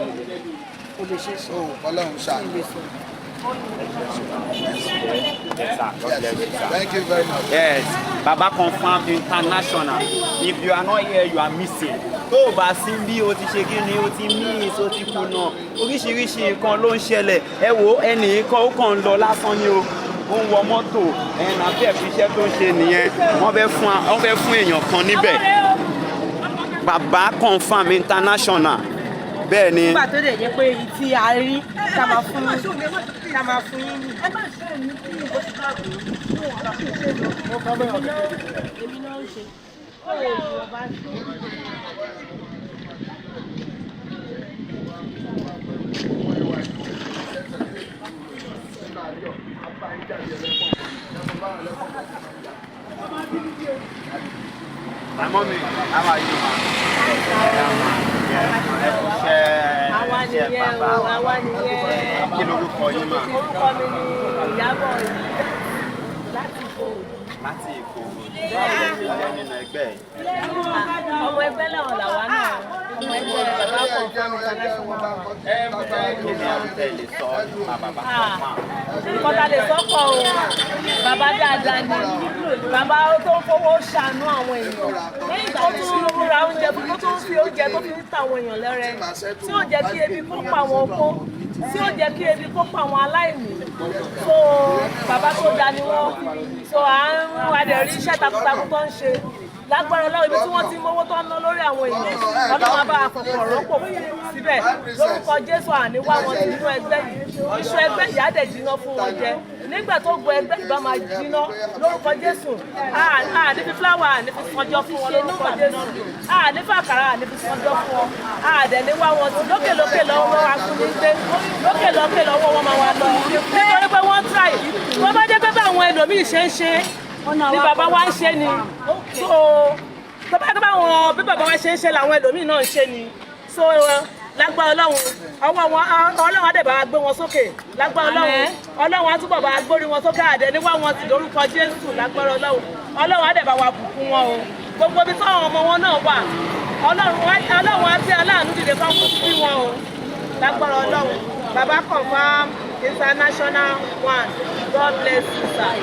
so Ọlọ́run ṣàánú. Thank you very much. Yes, Baba Confam International. If you are not here, you are missing. Tó o bá sí bí o ti ṣe kí ni o ti miss o ti kùnà oríṣiríṣi nǹkan ló ń ṣẹlẹ̀ ẹ wo ẹnì kan ó kàn ń lọ lásán ni o ó ń wọ mọ́tò ẹ̀nà bẹ́ẹ̀ fi iṣẹ́ tó ń ṣe nìyẹn wọ́n fẹ́ fún èèyàn kan níbẹ̀ bàbá confam international bẹ́ẹ̀ ni. nígbà tó lè jẹ́ pé èyí tí a rí ká máa fún yín nì. èmi náà ń ṣe. My mommy, how are you, ma? Àwa nìyẹn o, àwa nìyẹn. Kí lorúkọ yín, ma? Orúkọ mi ni Ìyábọ̀ láti Èkó. Láti Èkó. Báwo ni ilẹ̀ nínú ẹgbẹ́ yìí? Ọmọ ẹgbẹ́ náà làwa náà. Ọmọ ẹgbẹ́ bàbá kan fún international. Kí ni àtẹ lè sọ nípa bàbá confam? Nǹkan ta lè sọ́kọ̀ o, bàbá dáadáa ni, bàbá tó ń fowó ṣàánú àwọn èèyàn. Tó tún ra oúnjẹ tó tún fi oúnjẹ tó fi ń ta àwọn èèyàn lẹ́rẹ. Tí ò jẹ́ kí ebi kó pa àwọn opó, tí ò jẹ́ kí ebi kó pa àwọn aláìní. So bàbá tó dáa ni wọ́n. So à ń wádẹ̀ rí iṣẹ́ takuntakun tó ń ṣe. Lágbára Ọlọ́run ibi tí wọ́n ti mówó tó ń ná lórí àwọn èèyàn. Ọlọ́run á bá àfọ̀pọ̀ rọ́pò síbẹ̀. Lórúkọ Jésù àní wá wọn ti inú ẹgbẹ́ yìí. Iṣu ẹgbẹ́ yìí á dẹ̀ jiná fún wọn jẹ. Nígbà tó gbọ́ ẹgbẹ́ ìbá máa jiná lórúkọ Jésù. Àní fi fúláwà àní fi sọjọ́ fún wọn lórúkọ Jésù. Àní fi àkàrà àní fi sọjọ́ fún wọn. Àdẹ̀ ní wá wọn ti lókèlókè lọ́wọ́ wọn wá fún mi gbé. Lókèlókè lọ́wọ́ wọn máa wá lọ. Nítorí pé wọ́n tíráì. Wọ́n bá jẹ́ pé báwọn ẹlòmíì ṣe ń ṣe ni bàbá wa ń ṣe ni. So tó bá gbé àwọn bí bàbá wa ṣe ń ṣe làwọn ẹlòmíì náà ń ṣe ni. So lágbára Ọlọ́run ọwọ́ wọn Ọlọ́run á dẹ̀ bá gbé wọn sókè lágbára Ọlọ́run á túbọ̀ bá gbórí wọn sókè àdẹ̀ níwá wọn ti lórúkọ Jésù lágbára Ọlọ́run á dẹ̀ bá wa bùkún wọn o gbogbo ibi táwọn ọmọ wọn náà wà Ọlọ́run á tí aláàánú dìde kan kú sí wọn o lágbára Ọlọ́run bàbá confam international one God bless you sir.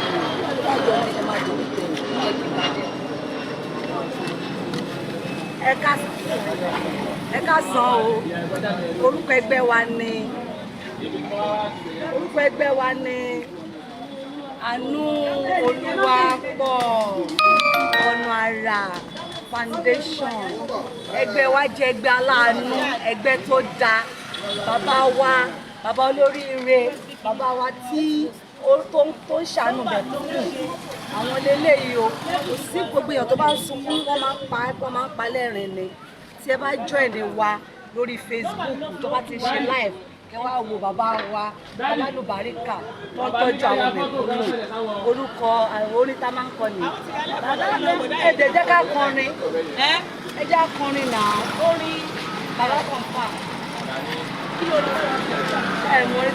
Ẹ ká sọ o orúkọ ẹgbẹ́ wa ni Aanu Oluwapo Ona Ara foundation. Ẹgbẹ́ wa jẹ́ ẹgbẹ́ aláàánú, ẹgbẹ́ tó dáa. Bàbá olóríire, bàbá wa tí tó ń ṣàánú bẹ̀tùkù. Àwọn leléyìí o, kò sí gbogbo èèyàn tó bá ń sunkún wọ́n máa ń pa lẹ́rìn ni. Tí ẹ bá join wa lórí Facebook tó bá ti ṣe live kẹ wá wo bàbá wa alálùbáríkà tó ń tọ́jú àwọn mẹ̀kúnnù orúkọ orin tá máa ń kọ nìyí. Èdè jẹ́ ká kọrin ẹ jẹ́ kọrin náà orin bàbá confam. Kí ló dé? Ẹ mọ̀ ẹ́